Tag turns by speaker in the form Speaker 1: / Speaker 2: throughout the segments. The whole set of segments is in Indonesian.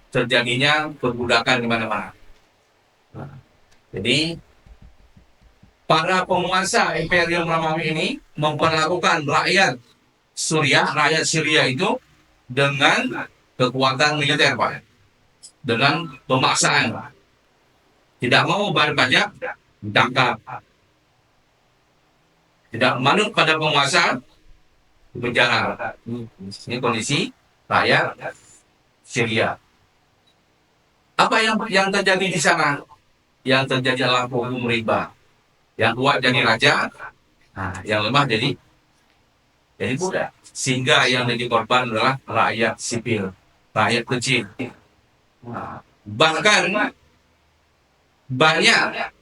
Speaker 1: terjadinya perbudakan di mana-mana. Nah, jadi para penguasa Imperium Romawi ini memperlakukan rakyat Syria itu dengan kekuatan militer, Pak, dengan pemaksaan. Tidak mau bayar pajak, ditangkap. Tidak manut pada penguasa, di penjara. Ini kondisi rakyat Syria. Apa yang terjadi di sana? Yang terjadi adalah hukum riba. Yang kuat jadi raja, nah, yang lemah jadi budak. Sehingga yang menjadi korban adalah rakyat sipil, rakyat kecil. Nah, bahkan banyak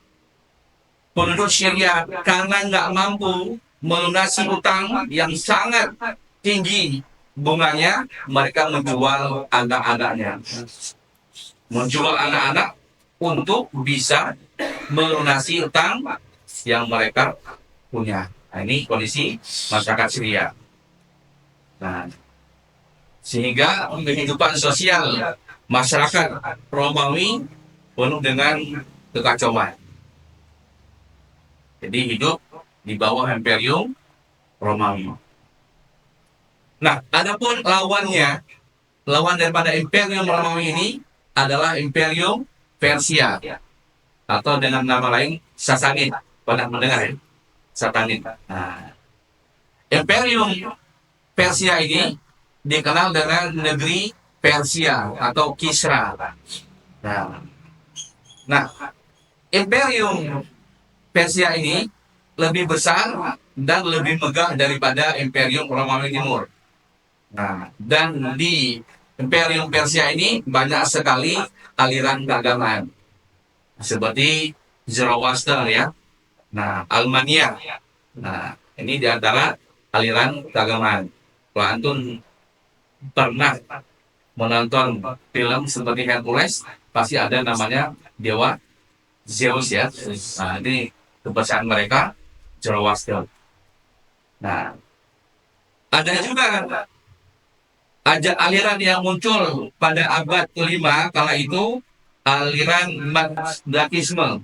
Speaker 1: penduduk Syria karena nggak mampu melunasi utang yang sangat tinggi bunganya, mereka menjual anak-anaknya, untuk bisa melunasi utang yang mereka punya. Nah, ini kondisi masyarakat Syria. Nah, sehingga kehidupan sosial masyarakat Romawi penuh dengan kekacauan. Jadi hidup di bawah Imperium Romawi. Nah, adapun lawan daripada Imperium Romawi ini adalah Imperium Persia atau dengan nama lain Sasanid. Pernah mendengar ya? Sasanid. Nah, Imperium Persia ini dikenal dengan negeri Persia atau Kisra. Nah, Imperium Persia ini lebih besar dan lebih megah daripada Imperium Romawi Timur. Nah, dan di Imperium Persia ini banyak sekali aliran keagamaan seperti Zoroaster ya. Nah, Almania. Nah, ini diantara aliran keagamaan. Kalau antum pernah menonton film seperti Hercules, pasti ada namanya dewa Zeus ya. Nah, ini kepercayaan mereka Zoroaster. Nah, ada juga aliran yang muncul pada abad kelima kala itu, aliran Magdatisme.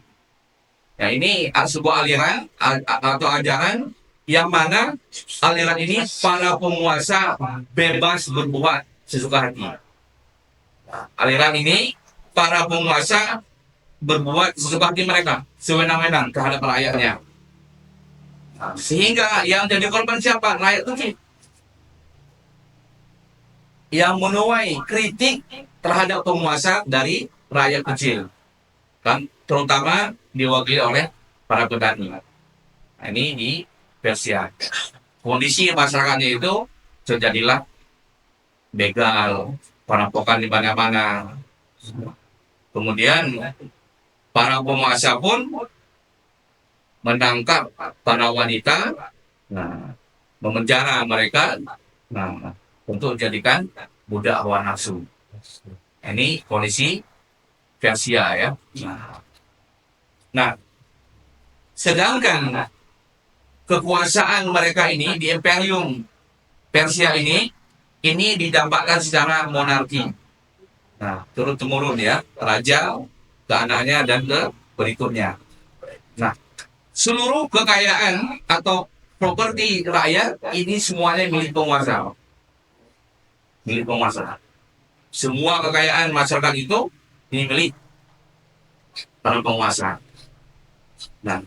Speaker 1: Ya, ini sebuah aliran atau ajaran yang mana aliran ini para penguasa bebas berbuat sesuka hati. Aliran ini para penguasa berbuat sesuka hati mereka, sewenang-wenang terhadap rakyatnya. Sehingga yang jadi korban siapa? Rakyat kecil. Yang menuai kritik terhadap penguasa dari rakyat kecil, kan terutama diwakili oleh para petani. Nah, ini di Persia. Kondisi masyarakatnya itu terjadilah begal, perampokan di mana-mana. Kemudian para penguasa pun menangkap para wanita, nah, memenjara mereka, nah, untuk dijadikan budak hawa nafsu. Ini kondisi Persia ya. Nah, sedangkan kekuasaan mereka ini di Imperium Persia ini didampakkan secara monarki. Nah, turun temurun ya, raja ke anaknya dan ke berikutnya. Nah, seluruh kekayaan atau properti rakyat ini semuanya milik penguasa. Milik penguasa. Semua kekayaan masyarakat itu ini milik para penguasa. Nah,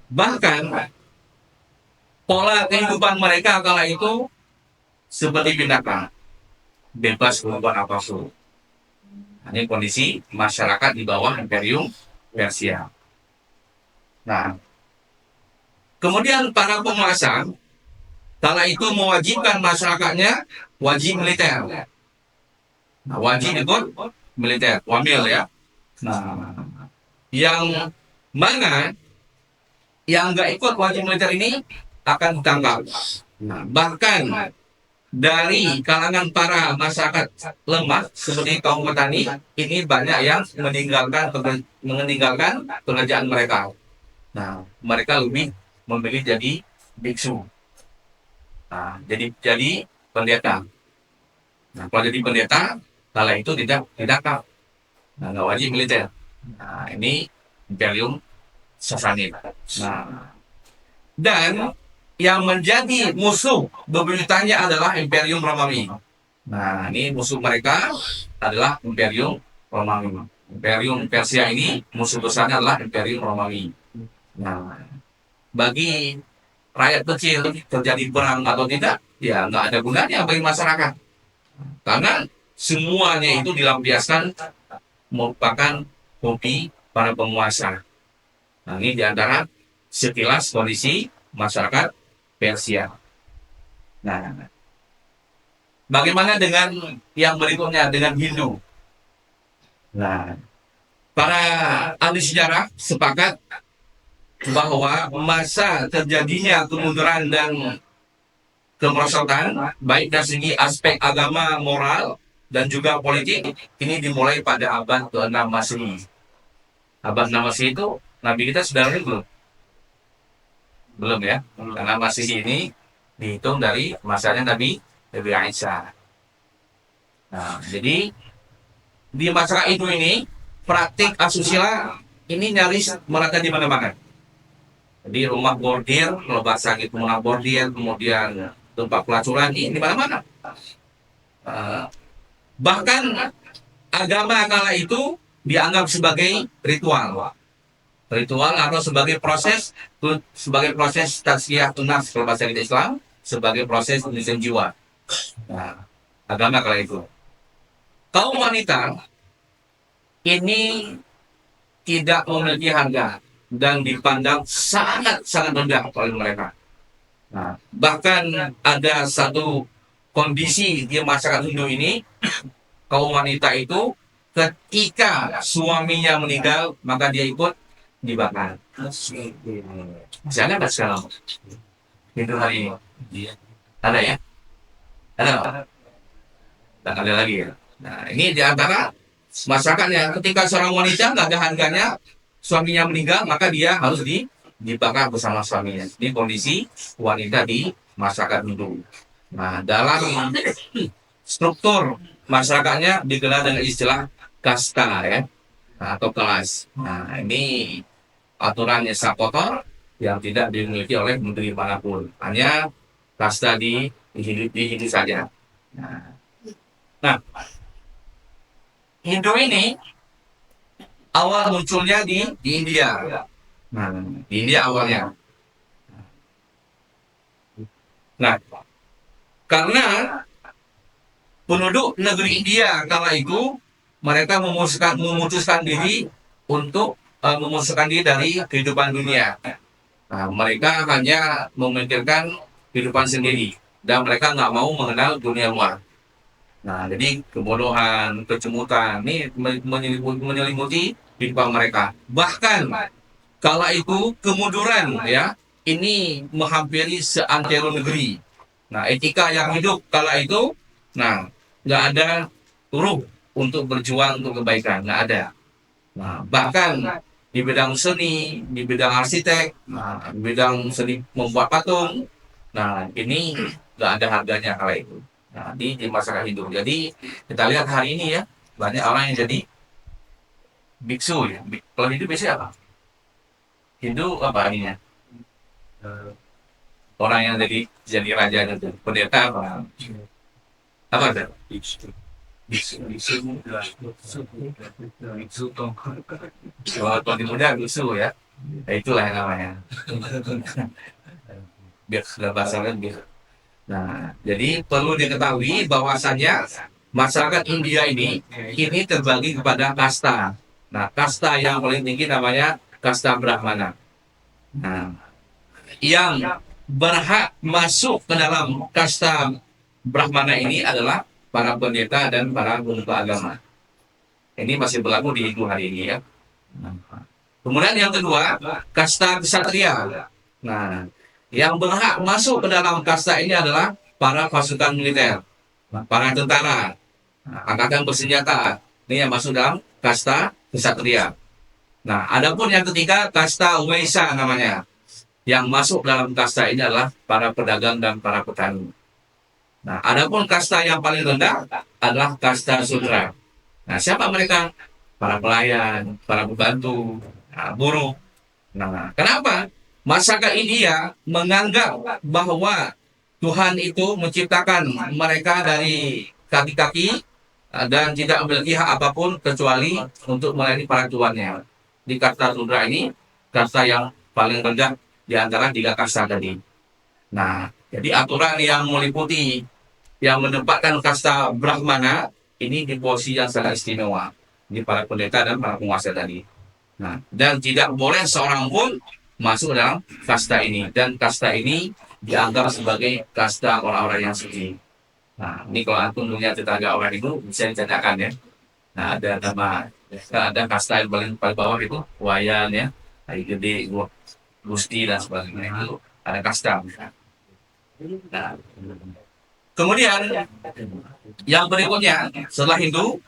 Speaker 1: bahkan pola kehidupan mereka kala itu seperti binatang, bebas melakukan apapun. Ini kondisi masyarakat di bawah Imperium Persia. Nah, kemudian para penguasa kala itu mewajibkan masyarakatnya wajib militer. Nah, wajib itu militer, wamil ya. Nah, yang mana yang nggak ikut wajib militer ini akan ditangkap. Nah, bahkan dari kalangan para masyarakat lemah seperti kaum petani ini banyak yang meninggalkan pekerjaan mereka. Nah, mereka lebih memilih jadi biksu. Nah, jadi pendeta. Nah, kalau jadi pendeta kala itu tidak ditangkap. Nah, nggak wajib militer. Nah, ini Imperium Sassanid. Nah, dan yang menjadi musuh bebuyutannya adalah Imperium Romawi. Nah, ini musuh mereka adalah Imperium Romawi. Imperium Persia ini musuh besarnya adalah Imperium Romawi. Nah, bagi rakyat kecil terjadi perang atau tidak, ya nggak ada gunanya bagi masyarakat. Karena semuanya itu dilampiaskan merupakan hobi para penguasa. Nah, ini diantara sekilas kondisi masyarakat Persia. Nah, bagaimana dengan yang berikutnya, dengan Hindu? Nah, para ahli sejarah sepakat bahwa masa terjadinya kemunduran dan kemerosotan, baik dari segi aspek agama, moral, dan juga politik, ini dimulai pada abad ke-6 Masehi. Abad 6 Masehi itu Nabi kita sudah lahir belum? Belum ya, karena Masehi ini dihitung dari masanya Nabi Isa. Nah, jadi di masyarakat Hindu ini praktik asusila ini nyaris merata di mana-mana. Jadi rumah bordir, kalau bahasa gitu rumah bordir, kemudian tempat pelacuran ini di mana-mana. Bahkan agama kala itu dianggap sebagai ritual atau sebagai proses tazkiyah nafs kalau bahasa Islam, sebagai proses penyucian jiwa. Nah, agama kala itu. Kaum wanita ini tidak memiliki harga dan dipandang sangat rendah oleh mereka. Nah, bahkan ada satu kondisi di masyarakat Hindu ini, kaum wanita itu ketika suaminya meninggal maka dia ikut dibakar. Jangan ada sekarang Hindu hari ini. Ada ya? Ada nggak? Dan ada lagi ya. Nah, ini diantara masyarakat yang ketika seorang wanita nggak ada harganya, suaminya meninggal maka dia harus dibakar bersama suaminya. Ini kondisi wanita di masyarakat Hindu. Nah, dalam struktur masyarakatnya dikenal dengan istilah kasta ya, atau kelas. Nah, ini aturannya sakotor yang tidak dimiliki oleh menteri manapun. Hanya kasta di Hindu saja. Nah, Hindu ini awal munculnya di India. Nah, di India awalnya. Nah, karena penduduk negeri India kala itu mereka memutuskan diri untuk memutuskan diri dari kehidupan dunia. Nah, mereka hanya memikirkan kehidupan sendiri dan mereka nggak mau mengenal dunia luar. Nah, jadi kebodohan, kecemutan ini menyelimuti kehidupan mereka. Bahkan kala itu kemunduran ya, ini menghampiri seantero negeri. Nah, etika yang hidup kala itu, nah, nggak ada turuh untuk berjuang untuk kebaikan, nggak ada. Nah, bahkan di bidang seni, di bidang arsitek, nah, di bidang seni membuat patung, nah ini nggak ada harganya kala itu. Nah, di masyarakat Hindu. Jadi kita lihat hari ini ya, banyak orang yang jadi biksu ya. Kalau Hindu biasanya apa? Hindu apa ininya? Orang yang jadi raja itu, pendeta apa? Apa itu? Kalau di muda biksu ya. Nah, itulah yang namanya. Biar sudah bahasanya biar. Nah, jadi perlu diketahui bahwasannya masyarakat India ini terbagi kepada kasta. Nah, kasta yang paling tinggi namanya kasta Brahmana. Nah, yang berhak masuk ke dalam kasta Brahmana ini adalah para pendeta dan para pemuka agama. Ini masih berlaku di Hindu hari ini ya. Kemudian yang kedua, kasta ksatria. Nah, yang berhak masuk ke dalam kasta ini adalah para pasukan militer, para tentara, angkatan bersenjata. Ini yang masuk dalam kasta ksatria. Nah, adapun yang ketiga, kasta Waisya namanya. Yang masuk dalam kasta ini adalah para pedagang dan para petani. Nah, adapun kasta yang paling rendah adalah kasta sudra. Nah, siapa mereka? Para pelayan, para pembantu, nah, buruh. Nah, kenapa? Masyarakat India menganggap bahwa Tuhan itu menciptakan mereka dari kaki-kaki dan tidak memiliki hak apapun kecuali untuk melayani para tuannya. Di kasta sudra ini, kasta yang paling rendah di antara tiga kasta tadi. Nah, jadi aturan yang meliputi yang menempatkan kasta Brahmana ini di posisi yang sangat istimewa di para pendeta dan para penguasa tadi. Nah, dan tidak boleh seorang pun masuk dalam kasta ini, dan kasta ini dianggap sebagai kasta orang-orang yang suci. Nah, ini kalau antum punya tetangga orang itu bisa dicatatkan ya. Nah, ada nama, ada kasta yang paling bawah itu Wayan ya, Hai Gede, Gusti dan sebagainya itu ada kasta. Nah, kemudian yang berikutnya setelah Hindu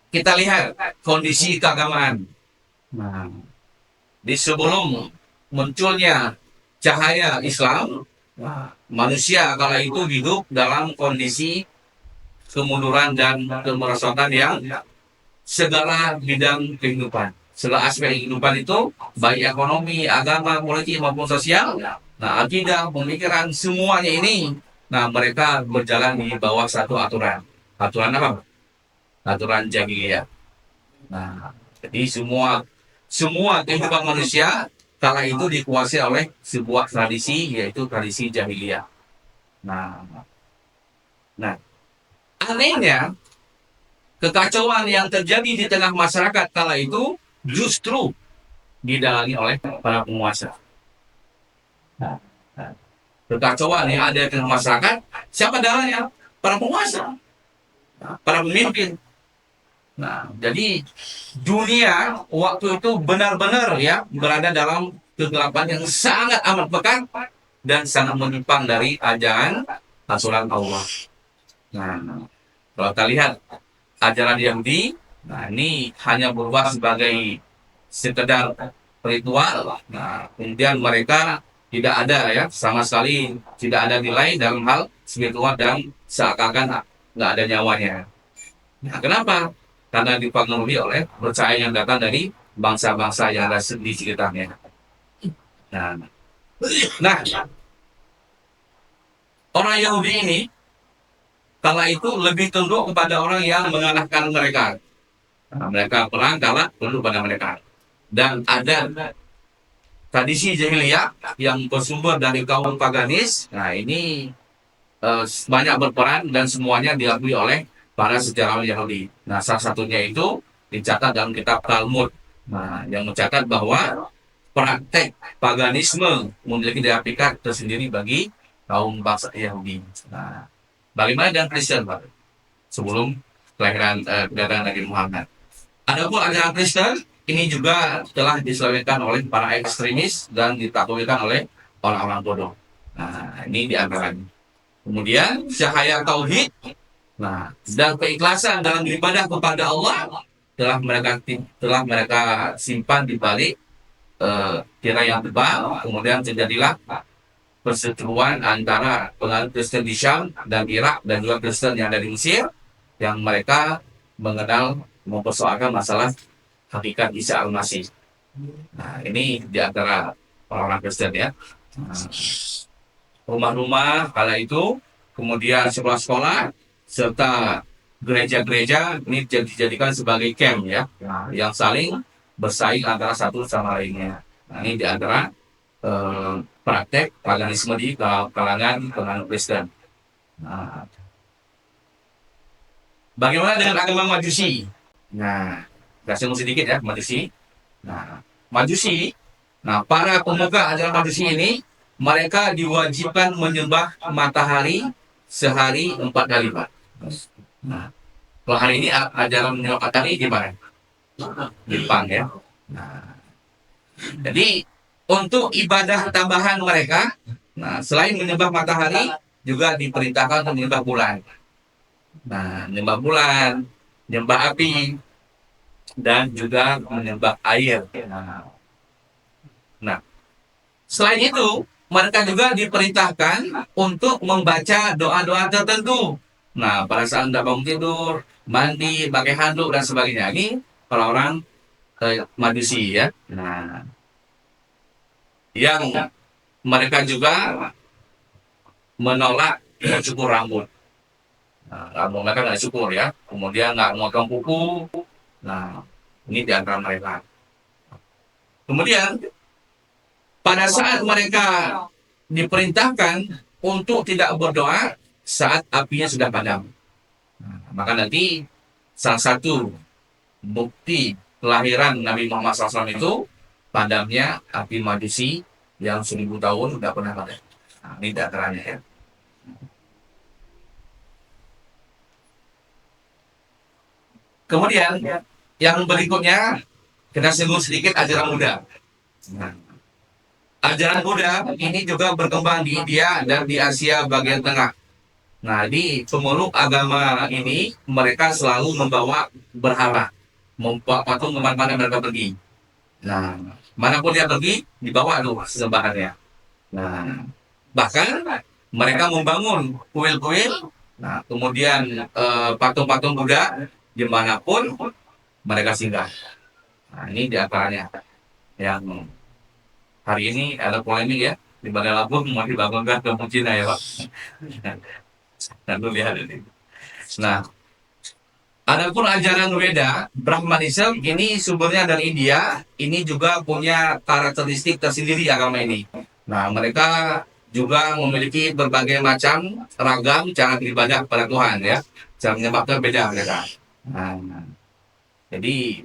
Speaker 1: kita lihat kondisi keagamaan. Nah, di sebelum munculnya cahaya Islam, manusia kala itu hidup dalam kondisi kemunduran dan kemerosotan yang segala bidang kehidupan. Segala aspek kehidupan itu, baik ekonomi, agama, politik maupun sosial, nah akidah, pemikiran, semuanya ini, nah mereka berjalan di bawah satu aturan. Aturan apa? Aturan jahiliyah. Nah, jadi semua kehidupan manusia kala itu dikuasai oleh sebuah tradisi, yaitu tradisi jahiliyah. Nah, nah anehnya kekacauan yang terjadi di tengah masyarakat kala itu justru didalangi oleh para penguasa. Nah, kekacauan yang ada di tengah masyarakat, siapa dalangnya? Para penguasa, para pemimpin. Nah, jadi dunia waktu itu benar-benar ya berada dalam kegelapan yang sangat amat pekat dan sangat menyimpang dari ajaran aturan Allah. Nah, kalau kita lihat ajaran Yahudi, nah ini hanya berubah sebagai sekedar ritual. Nah, kemudian mereka tidak ada ya sama sekali tidak ada nilai dalam hal spiritual dan seakan-akan nggak ada nyawanya. Nah, kenapa? Karena dipengaruhi oleh percaya yang datang dari bangsa-bangsa yang ada di sekitarnya. Nah, nah, orang Yahudi ini kala itu lebih tunduk kepada orang yang mengalahkan mereka. Nah, mereka perang kalah tunduk pada mereka. Dan ada tradisi jahiliyah yang bersumber dari kaum paganis. Nah, ini banyak berperan dan semuanya diakui oleh para sejarawan Yahudi. Nah, salah satunya itu dicatat dalam kitab Talmud. Nah, yang mencatat bahwa praktek paganisme memiliki daya pikat tersendiri bagi kaum bangsa Yahudi. Nah, bagaimana dengan Kristen, Pak? Sebelum kedatangan Nabi Muhammad. Adapun ajaran Kristen ini juga telah diselewengkan oleh para ekstremis dan ditakwilkan oleh orang-orang bodoh. Nah, ini diantaranya. Kemudian cahaya tauhid, nah dan keikhlasan dalam beribadah kepada Allah telah mereka simpan di balik tirai yang tebal. Kemudian terjadilah perseteruan antara penganut Kristen di Syam dan Irak dan juga Kristen yang ada di Mesir yang mereka mengenal mempersoalkan masalah hakikat Isa Al-Masih. Nah, ini di antara orang-orang Kristen ya. Nah, rumah-rumah kala itu, kemudian sekolah-sekolah, serta gereja-gereja ini dijadikan sebagai camp ya, yang saling bersaing antara satu sama lainnya. Nah, ini di antara praktek paganisme di kalangan penganut Kristen. Nah, bagaimana dengan agama Majusi? Nah, kita singgung sedikit ya Majusi. Nah, Majusi, nah para pemuka ajaran Majusi ini mereka diwajibkan menyembah matahari sehari 4 kali, Pak. Nah, kalau hari ini ajaran menyembah matahari gimana? Jepang ya. Nah, jadi untuk ibadah tambahan mereka, nah selain menyembah matahari, juga diperintahkan untuk menyembah bulan. Nah, menyembah bulan, menyembah api, dan juga menyembah air. Nah, selain itu, mereka juga diperintahkan untuk membaca doa-doa tertentu. Nah, pada saat Anda bangun tidur, mandi, pakai handuk dan sebagainya. Ini orang-orang Majusi ya. Nah, yang mereka juga menolak mencukur rambut. Nah, rambut mereka nggak dicukur ya. Kemudian nggak memotong kuku. Nah, ini di antara mereka. Kemudian pada saat mereka diperintahkan untuk tidak berdoa saat apinya sudah padam. Nah, maka nanti salah satu bukti kelahiran Nabi Muhammad SAW itu padamnya api Majusi yang 1000 tahun tidak pernah padam. Nah, ini datarannya ya. Kemudian yang berikutnya kita singgung sedikit ajaran Buddha. Nah, ajaran Buddha ini juga berkembang di India dan di Asia bagian tengah. Nah, di pemeluk agama ini mereka selalu membawa berhala, membawa patung kemana-mana mereka pergi. Nah, manapun dia pergi, dibawa tuh sesembahannya. Nah, bahkan mereka membangun kuil-kuil, nah kemudian patung-patung Buddha dimanapun mereka singgah. Nah, ini diantaranya yang hari ini ada polemik ya di Bandar Lampung mau dibangunkan kampung Cina ya Pak. Lalu lihat ini. Nah, adapun ajaran Weda, Brahmanism ini sumbernya dari India. Ini juga punya karakteristik tersendiri agama ini. Nah, mereka juga memiliki berbagai macam ragam cara beribadah kepada Tuhan ya. Cara menyembah berbeda mereka. Nah, jadi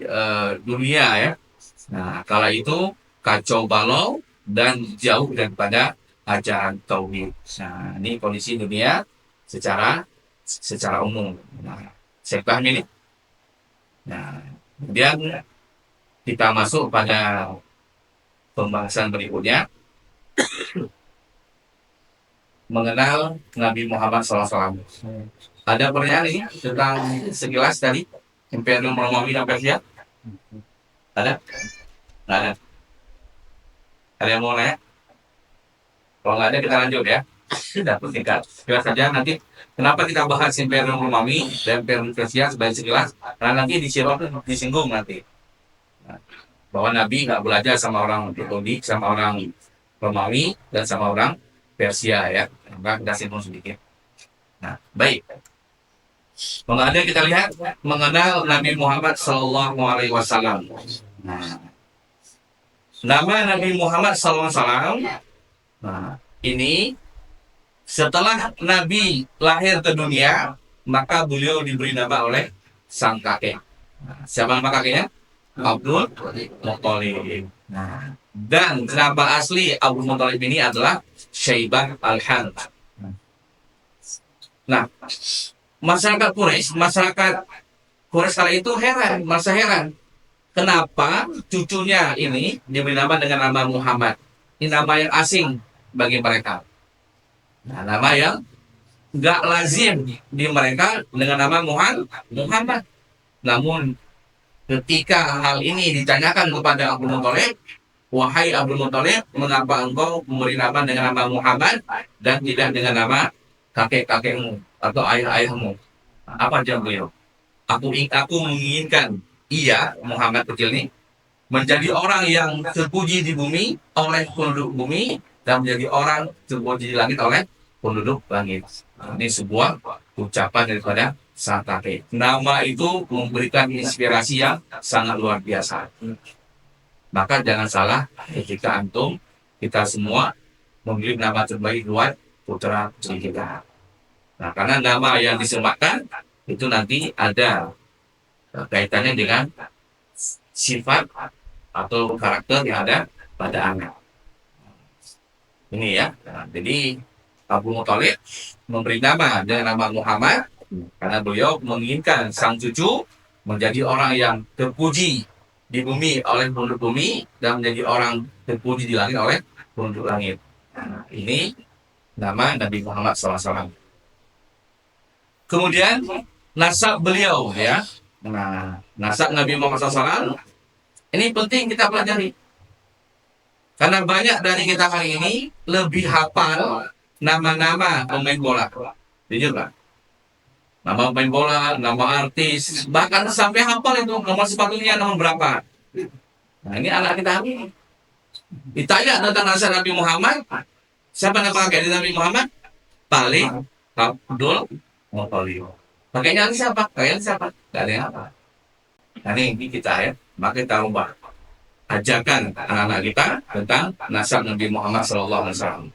Speaker 1: dunia ya. Nah, kala itu kacau balau dan jauh daripada ajaran tauhid. Nah, ini kondisi dunia secara umum. Nah, saya paham ini. Nah, kemudian kita masuk pada pembahasan berikutnya mengenal Nabi Muhammad SAW. Ada pertanyaan ini tentang sekilas tadi Imperium Romawi dan Persia? Ada? Nggak ada. Ada yang mau nanya? Kalau nggak ada kita lanjut ya. Sudah singkat. Sekilas saja nanti kenapa kita bahas Imperium Romawi dan Imperium Persia sebagai sekilas? Karena nanti di Sirot disinggung nanti. Nah, bahwa Nabi nggak belajar sama orang Yahudi, sama orang Romawi, dan sama orang Persia ya. Maka kita singgung sedikit. Nah, baik. Mengenai kita lihat mengenal Nabi Muhammad Sallallahu Alaihi Wasallam. Nah, nama Nabi Muhammad Sallallahu Alaihi Wasallam. Nah, ini setelah Nabi lahir ke dunia, maka beliau diberi nama oleh sang kakek. Nah, siapa nama kakeknya? Abdul Muthalib. Nah, dan nama asli Abdul Muthalib ini adalah Syaibah Al-Han. Nah, masyarakat Quraisy kala itu merasa heran. Kenapa cucunya ini diberi nama dengan nama Muhammad? Ini nama yang asing bagi mereka. Nah, nama yang nggak lazim di mereka dengan nama Muhammad. Namun ketika hal ini ditanyakan kepada Abdul Muthalib, wahai Abdul Muthalib, mengapa engkau memberi nama dengan nama Muhammad dan tidak dengan nama kakek-kakekmu atau ayah-ayahmu? Apa jawab beliau? Aku menginginkan Muhammad kecil ini menjadi orang yang terpuji di bumi oleh penduduk bumi dan menjadi orang terpuji di langit oleh penduduk langit. Ini sebuah ucapan daripada sang kakek. Nama itu memberikan inspirasi yang sangat luar biasa. Maka jangan salah ketika kita semua memilih nama terbaik buat putra putri kita. Nah, karena nama yang disematkan itu nanti ada kaitannya dengan sifat atau karakter yang ada pada anak. Ini ya. Nah, jadi Abu Muthalib memberi nama dengan nama Muhammad karena beliau menginginkan sang cucu menjadi orang yang terpuji di bumi oleh penduduk bumi dan menjadi orang terpuji di langit oleh penduduk langit. Nah, ini nama Nabi Muhammad SAW. Kemudian nasab beliau ya. Nah, nasab Nabi Muhammad SAW ini penting kita pelajari. Karena banyak dari kita hari ini lebih hafal nama-nama pemain bola. Jujur lah. Nama pemain bola, nama artis, bahkan sampai hafal itu nomor sepatunya nomor berapa. Nah, ini anak kita hari ini. Ditanya tentang nasab Nabi Muhammad, siapa nama kakek Nabi Muhammad? Paling Abdul Muthalib. Pakainya siapa? Kalian siapa? Gak ada yang apa. Nah, ini kita ya, maka kita ubah ajarkan anak-anak kita tentang nasab Nabi Muhammad SAW.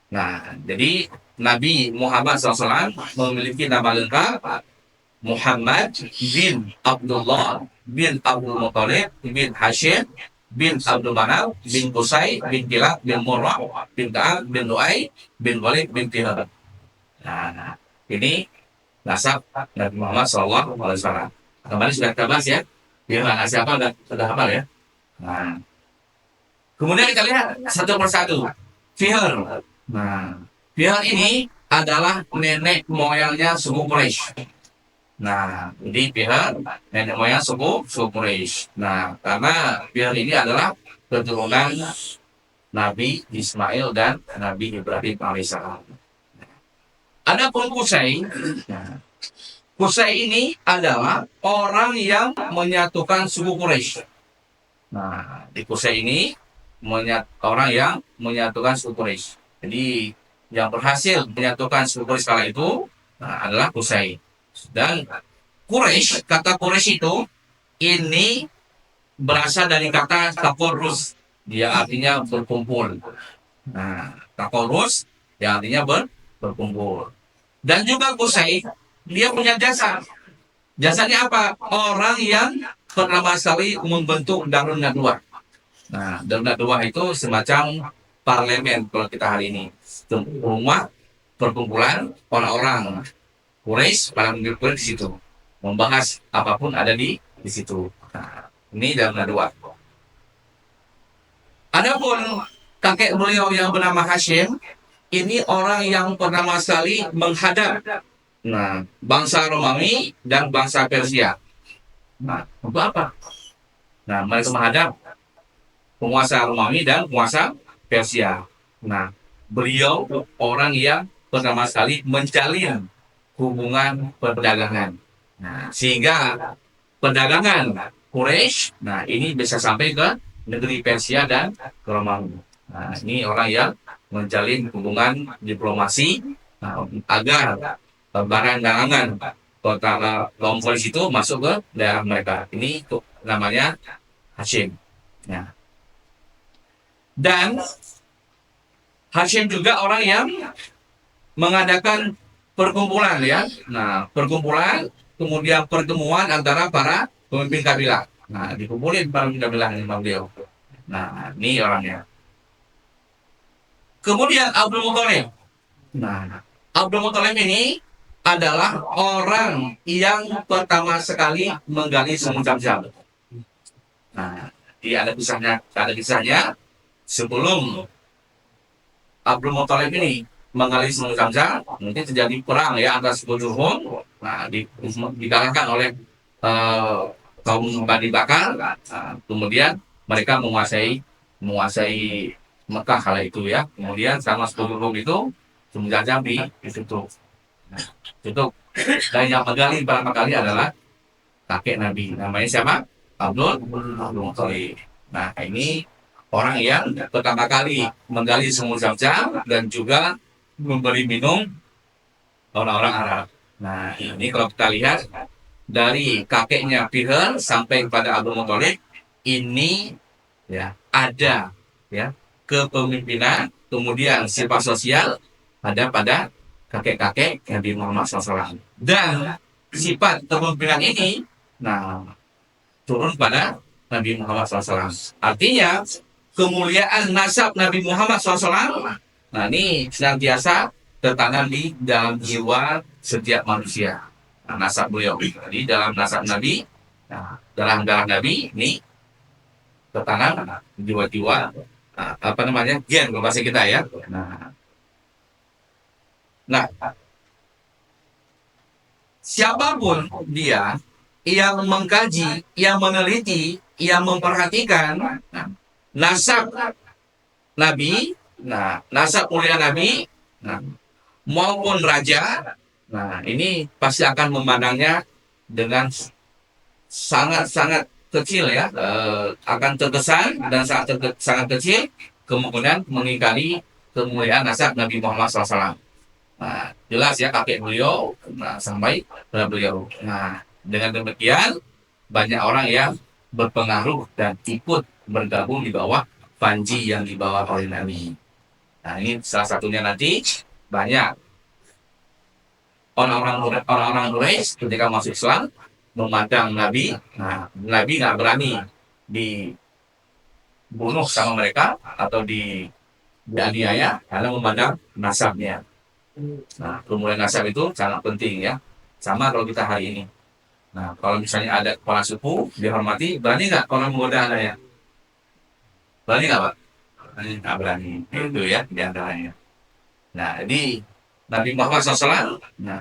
Speaker 1: Nah, jadi Nabi Muhammad SAW memiliki nama lengkap Muhammad bin Abdullah bin Abdul Muthalib bin Hashim bin Abdul Manaf bin Qusay bin Kilab bin Murrah bin Ka'ab bin Lu'ay bin Walid bin Tihar. Nah, ini nasab Nabi Muhammad SAW. Kemarin sudah kita bahas ya. Dia nggak siapa sudah hafal ya. Nah, kemudian kita lihat satu persatu. Fihr. Nah, Fihr ini adalah nenek moyangnya suku Quraisy. Nah, jadi Fihr nenek moyang suku Quraisy. Nah, karena Fihr ini adalah keturunan Nabi Ismail dan Nabi Ibrahim alaihissalam. Adapun Qusay, nah, Qusay ini adalah orang yang menyatukan suku Quraisy. Nah, di Qusay ini orang yang menyatukan suku Quraisy. Jadi yang berhasil menyatukan suku Quraisy kala itu adalah Qusay. Dan Quraisy, kata Quraisy itu ini berasal dari kata takorus, dia artinya berkumpul. Nah, takorus yang artinya berkumpul. Dan juga Qusay dia punya jasa. Jasanya apa? Orang yang pertama sekali membentuk Darun Nadwah. Nah, Darun Nadwah itu semacam parlemen kalau kita hari ini. Rumah perkumpulan orang-orang Quraisy, para pemimpin Quraisy di situ. Membahas apapun ada di situ. Nah, ini Darun Nadwah. Adapun kakek beliau yang bernama Hashim, ini orang yang pertama sekali menghadap bangsa Romawi dan bangsa Persia. Nah, untuk apa? Nah, mereka menghadap penguasa Romawi dan penguasa Persia. Nah, beliau orang yang pertama sekali menjalin hubungan perdagangan. Nah, sehingga perdagangan Quraisy, nah ini bisa sampai ke negeri Persia dan ke Romawi. Nah, ini orang yang menjalin hubungan diplomasi agar barang dagangan kota kaum Quraisy itu masuk ke daerah mereka. Ini namanya Hashim. Ya. Dan Hashim juga orang yang mengadakan perkumpulan ya. Nah, perkumpulan kemudian pertemuan antara para pemimpin kabilah. Nah, dikumpulin para pemimpin kabilah ini beliau. Nah, ini orangnya. Kemudian Abdul Muthalib. Nah, Abdul Muthalib ini adalah orang yang pertama sekali menggali sumur Zam-Zam. Nah, ada kisahnya sebelum Abdul Muthalib ini menggali sumur Zam-Zam, mungkin terjadi perang ya antara suku Jurhum, nah dikalahkan oleh kaum Bani Bakar, kemudian mereka menguasai Mekah kala itu ya. Kemudian sama suku Jurhum itu sumur Zam-Zam ditutup. Nah, tutup. Dan yang menggali pertama kali adalah kakek Nabi. Namanya siapa? Abdul Muthalib. Nah, ini orang yang pertama kali menggali sumur Zam-Zam dan juga memberi minum orang-orang Arab. Nah, ini kalau kita lihat dari kakeknya Fihr sampai kepada Abdul Muthalib, ini ya ada ya kepemimpinan, kemudian sifat sosial ada pada kakek-kakek Nabi Muhammad SAW. Dan sifat kepemimpinan ini turun pada Nabi Muhammad SAW. Artinya kemuliaan nasab Nabi Muhammad SAW ini senantiasa tertanam di dalam jiwa setiap manusia. Nasab beliau. Jadi dalam nasab Nabi, dalam darah Nabi ini tertanam jiwa-jiwa gen bahasa kita ya. Nah, siapapun dia yang mengkaji, yang meneliti, yang memperhatikan nasab Nabi, nah nasab mulia Nabi, nah, maupun raja, nah ini pasti akan memandangnya dengan sangat-sangat kecil ya, akan terkesan dan sangat kecil kemungkinan mengingkari kemuliaan nasab Nabi Muhammad SAW. Nah, jelas ya kakek beliau, nah, sampai ke beliau. Nah, dengan demikian banyak orang yang berpengaruh dan ikut bergabung di bawah panji yang dibawa oleh Nabi. Nah, ini salah satunya nanti banyak orang-orang Quraisy ketika masuk Islam memandang Nabi, nah Nabi nggak berani dibunuh sama mereka atau dianiaya karena memandang nasabnya. Nah, kemudian nasab itu sangat penting ya. Sama kalau kita hari ini. Nah, kalau misalnya ada kepala suku dihormati, berani nggak orang menggoda anaknya? Berani nggak, Pak? Nggak berani. Itu ya di antaranya. Nah, jadi Nabi Muhammad SAW, nah,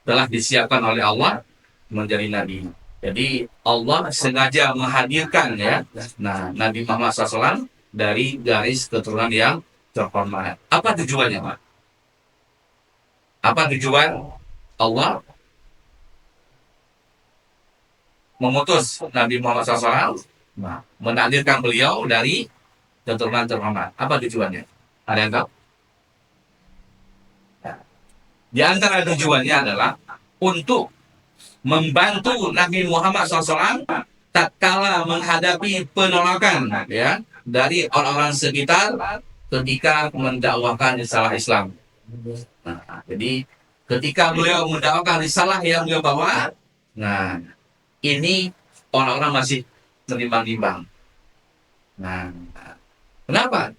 Speaker 1: telah disiapkan oleh Allah menjadi nabi. Jadi Allah sengaja menghadirkan ya, nah Nabi Muhammad SAW dari garis keturunan yang terhormat. Apa tujuannya, Pak? Apa tujuan Allah memutus Nabi Muhammad SAW, nah, menakdirkan beliau dari keturunan terhormat? Apa tujuannya? Ada yang tahu? Di antara tujuannya adalah untuk membantu Nabi Muhammad SAW tatkala menghadapi penolakan ya dari orang-orang sekitar ketika mendakwahkan risalah Islam. Nah, jadi ketika beliau mendakwakan risalah yang beliau bawa, nah ini orang-orang masih menimbang-nimbang. Nah, kenapa?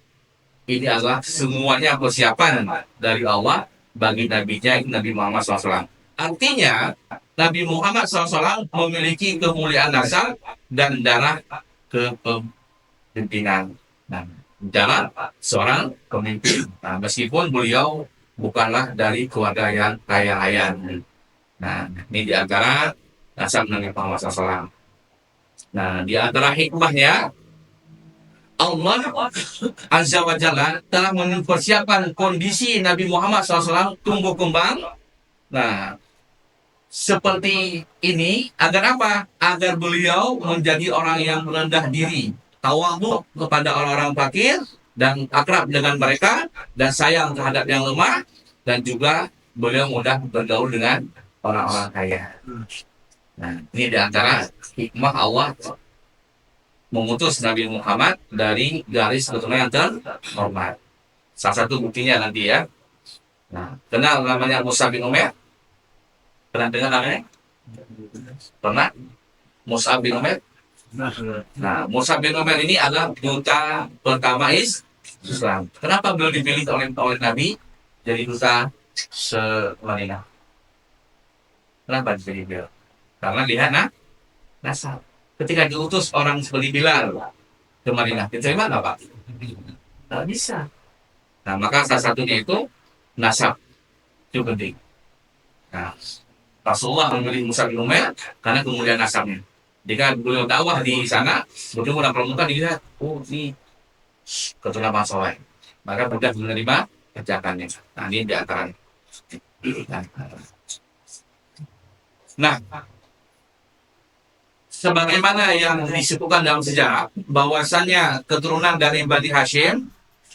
Speaker 1: Ini adalah semuanya persiapan dari Allah bagi nabinya Nabi Muhammad SAW. Artinya Nabi Muhammad SAW memiliki kemuliaan nasab dan darah kepemimpinan. Nah, darah seorang pemimpin. Nah, meskipun beliau bukanlah dari keluarga yang kaya raya. Nah, ini di antara nasab Nabi Muhammad SAW. Nah, di antara hikmahnya Allah Azza wa Jalla telah mempersiapkan kondisi Nabi Muhammad SAW tumbuh kembang. Nah, seperti ini agar apa? Agar beliau menjadi orang yang rendah diri, tawadhu kepada orang-orang fakir dan akrab dengan mereka dan sayang terhadap yang lemah dan juga beliau mudah bergaul dengan orang-orang kaya. Nah, ini diantara hikmah Allah memutus Nabi Muhammad dari garis keturunan yang terhormat. Salah satu buktinya nanti ya. Nah, kenal namanya Mus'ab bin Umair? Pernah dengar namanya? Pernah? Mus'ab bin Umair? Nah, Mus'ab bin Umair ini adalah duta pertama Islam. Kenapa beliau dipilih oleh Nabi jadi duta se-Madinah? Kenapa dipilih beliau? Karena lihat nasab. Ketika diutus orang seperti Bilal ke Madinah, diterima nggak, Pak? Nggak bisa. Nah, maka salah satunya itu nasab. Itu penting. Nah, Rasulullah memilih Mus'ab bin Umair karena kemuliaan nasabnya. Jika beliau dakwah di sana, bertemu dengan pramuka dilihat, oh ini keturunan bangsa lain. Maka mudah menerima kerjakannya. Nah, ini di antaranya. Nah, sebagaimana yang disebutkan dalam sejarah, bahwasannya keturunan dari Bani Hashim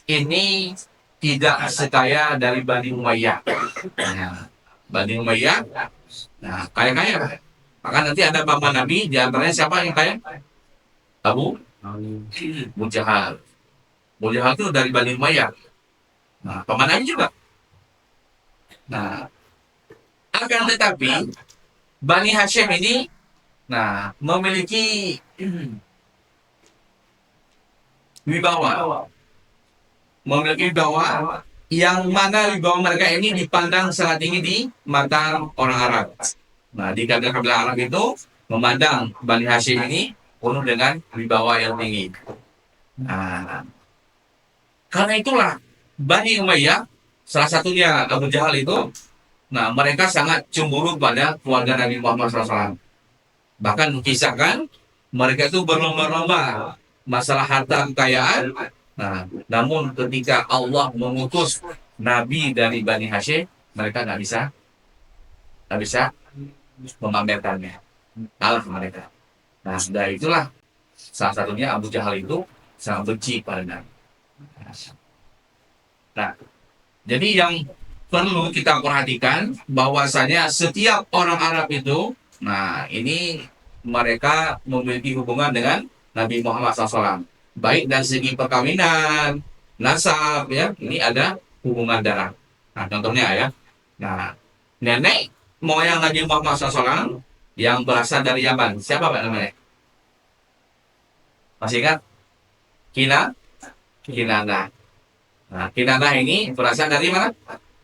Speaker 1: ini tidak sekaya dari Bani Umayyah. Nah, Bani Umayyah, nah kaya-kaya. Maka nanti ada paman Nabi, di antaranya siapa yang kaya? Abu Jahal. Abu Jahal itu dari Bani Umayyah. Nah, paman Nabi juga. Nah, akan tetapi Bani Hashim ini, nah, memiliki wibawa, yang mana wibawa mereka ini dipandang sangat tinggi di mata orang Arab. Nah, di kabilah Arab itu memandang Bani Hashim ini penuh dengan wibawa yang tinggi. Nah, karena itulah Bani Umayyah, salah satunya Abu Jahal itu, nah mereka sangat cemburu pada keluarga Nabi Muhammad SAW. Bahkan mengisahkan mereka itu berlomba-lomba masalah harta kekayaan Nah, namun ketika Allah mengutus Nabi dari Bani Hashim, mereka nggak bisa memamerkannya, kalah mereka. Nah, dari itulah salah satunya Abu Jahal itu sangat benci pada Nabi. Nah, jadi yang perlu kita perhatikan bahwasanya setiap orang Arab itu, nah ini mereka memiliki hubungan dengan Nabi Muhammad SAW. Baik dari segi perkawinan, nasab, ya, ini ada hubungan darah. Nah, contohnya ya, nah nenek moyang Nabi Muhammad SAW yang berasal dari Yaman, siapa Pak namanya? Masih ingat? Kinana. Nah, Kinana ini berasal dari mana?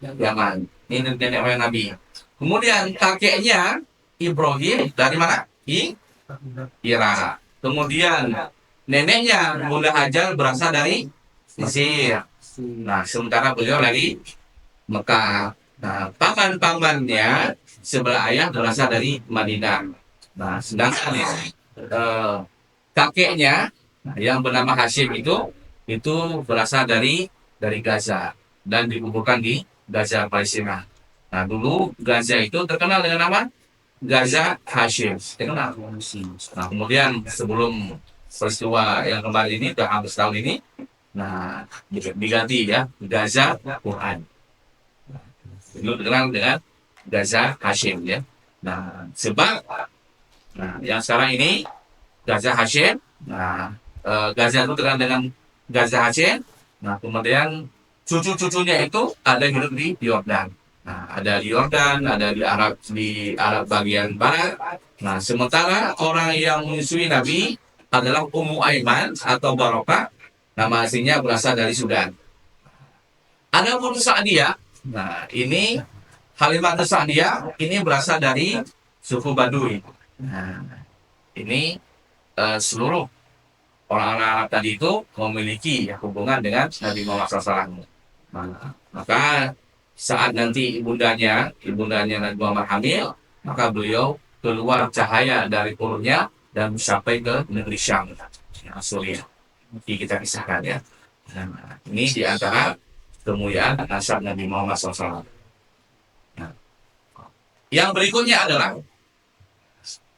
Speaker 1: Yaman. Ini nenek moyang Nabi. Kemudian kakeknya Ibrahim dari mana? Irak. Kemudian neneknya Bunda Hajar berasal dari Mesir. Nah, sementara beliau dari Mekah. Nah, paman-pamannya sebelah ayah berasal dari Madinah. Nah, sedangkan eh, kakeknya yang bernama Hashim itu berasal dari Gaza dan dikuburkan di Gaza Palestina. Nah, dulu Gaza itu terkenal dengan nama Gaza Hashim. Terkenal. Nah, kemudian sebelum peristiwa yang kemarin ini, hampir setahun ini, nah diganti ya Gaza Quran. Dulu terkenal dengan Gaza Hashim ya. Nah, sebab yang sekarang ini Gaza Hashim. Nah, Gaza itu terkenal dengan Gaza Hashim. Nah, kemudian cucu-cucunya itu ada yang hidup di Yordan. Nah, ada di Yordan, ada di Arab bagian barat. Nah, sementara orang yang menyusui Nabi adalah Ummu Aiman atau Barokah. Nama aslinya berasal dari Sudan. Ada Ummu Sa'diyah. Nah, ini Halimah Sa'diyah ini berasal dari suku Baduy. Nah, ini seluruh orang-orang Arab tadi itu memiliki hubungan dengan Nabi Muhammad SAW. Nah, maka saat nanti ibundanya Nabi Muhammad hamil, maka beliau keluar cahaya dari perutnya dan sampai ke negeri Syam, Suriah. Nanti kita kisahkan ya. Nah, ini di antara kemuliaan nasab Nabi Muhammad SAW. Nah, yang berikutnya adalah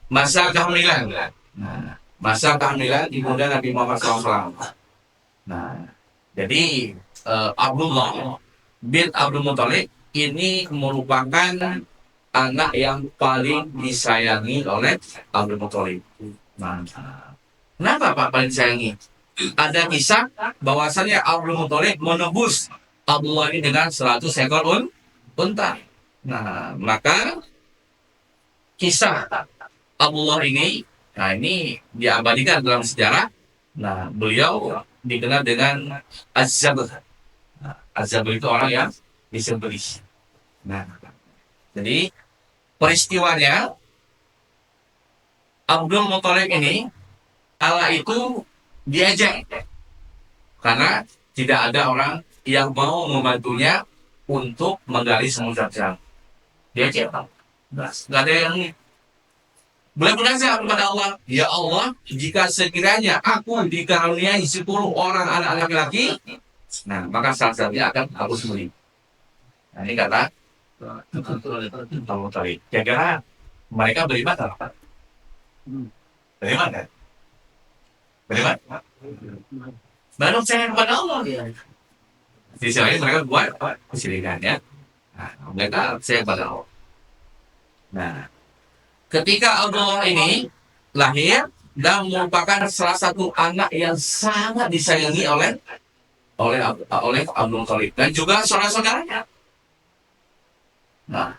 Speaker 1: masa kehamilan. Nah, masa kehamilan ibunda Nabi Muhammad SAW. Nah, jadi Abdullah bin Abdul Muthalib ini merupakan anak yang paling disayangi oleh Abdul Muthalib. Nah, kenapa Pak paling disayangi? Ada kisah bahwasannya Abdul Muthalib menebus Abdullah ini dengan 100 ekor unta. Nah, maka kisah Abdullah ini, nah ini diabadikan dalam sejarah. Nah, beliau dikenal dengan Az-Zabr. Nah, Az-Zabr itu orang yang disembelih. Nah, jadi peristiwanya Abdul Muthalib ini Allah itu diajak karena tidak ada orang yang mau membantunya untuk menggali semua jam. Diajak, nggak ada yang boleh berkata kepada Allah, ya Allah, jika sekiranya aku dikaruniai 10 orang anak laki-laki, nah maka salah satunya akan aku sembelih. Nah ini kata Abdul Muthalib. Kira-kira mereka beriman tak? Beriman kan? Beriman? Baru saya kepada Allah. Di sisi lain mereka buat kesyirikan ya. Nah, mereka saya kepada Allah. Nah, ketika Abdullah ini lahir dan merupakan salah satu anak yang sangat disayangi oleh Abdul Muthalib dan juga saudara-saudaranya. Nah,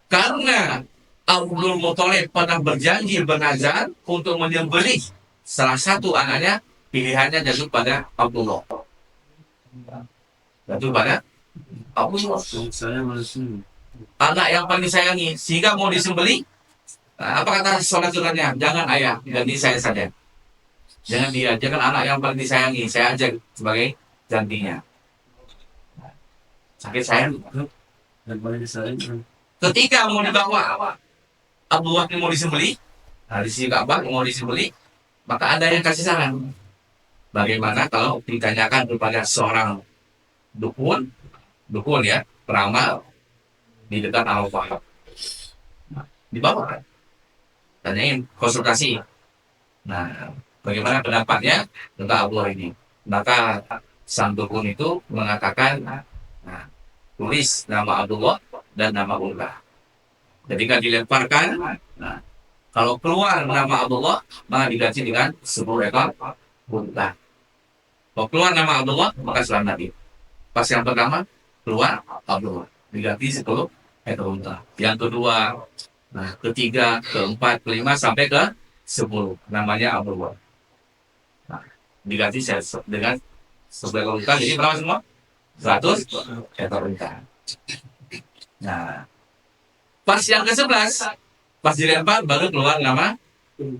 Speaker 1: karena Abdul Muthalib pernah berjanji bernazar untuk menyembelih salah satu anaknya, pilihannya jatuh pada Abdullah. Jatuh pada Abdullah. Anak yang paling disayangi, sehingga mau disembelih. Nah, apa kata saudara-saudaranya? Jangan ayah, ganti saya saja. Jangan dia, jangan anak yang paling disayangi. Saya ajak sebagai gantinya. Sakit sayang. Ketika mau dibawa Abdullah ini mau disembelih, nah di sini Ka'bah mau disembelih, maka ada yang kasih saran. Bagaimana kalau ditanyakan kepada seorang dukun, ya, peramal di dekat Arafah, dibawa kan, tanyain, konsultasi. Nah, bagaimana pendapatnya tentang Allah ini? Maka sang dukun itu mengatakan, nah, tulis nama Abdullah dan nama Allah. Ketika dilemparkan, nah, kalau keluar nama Abdullah, maka diganti dengan 10 ekor unta. Kalau keluar nama Abdullah, maka selamat Nabi. Pas yang pertama, keluar Abdullah, diganti 10 ekor unta. Yang kedua, nah, ketiga, keempat, kelima, sampai ke 10. Namanya Abdullah. Nah, diganti dengan 10 ekor unta. Jadi berapa semua? 100 ekor unta. Nah, pas yang ke-11, pas dilempar, baru keluar nama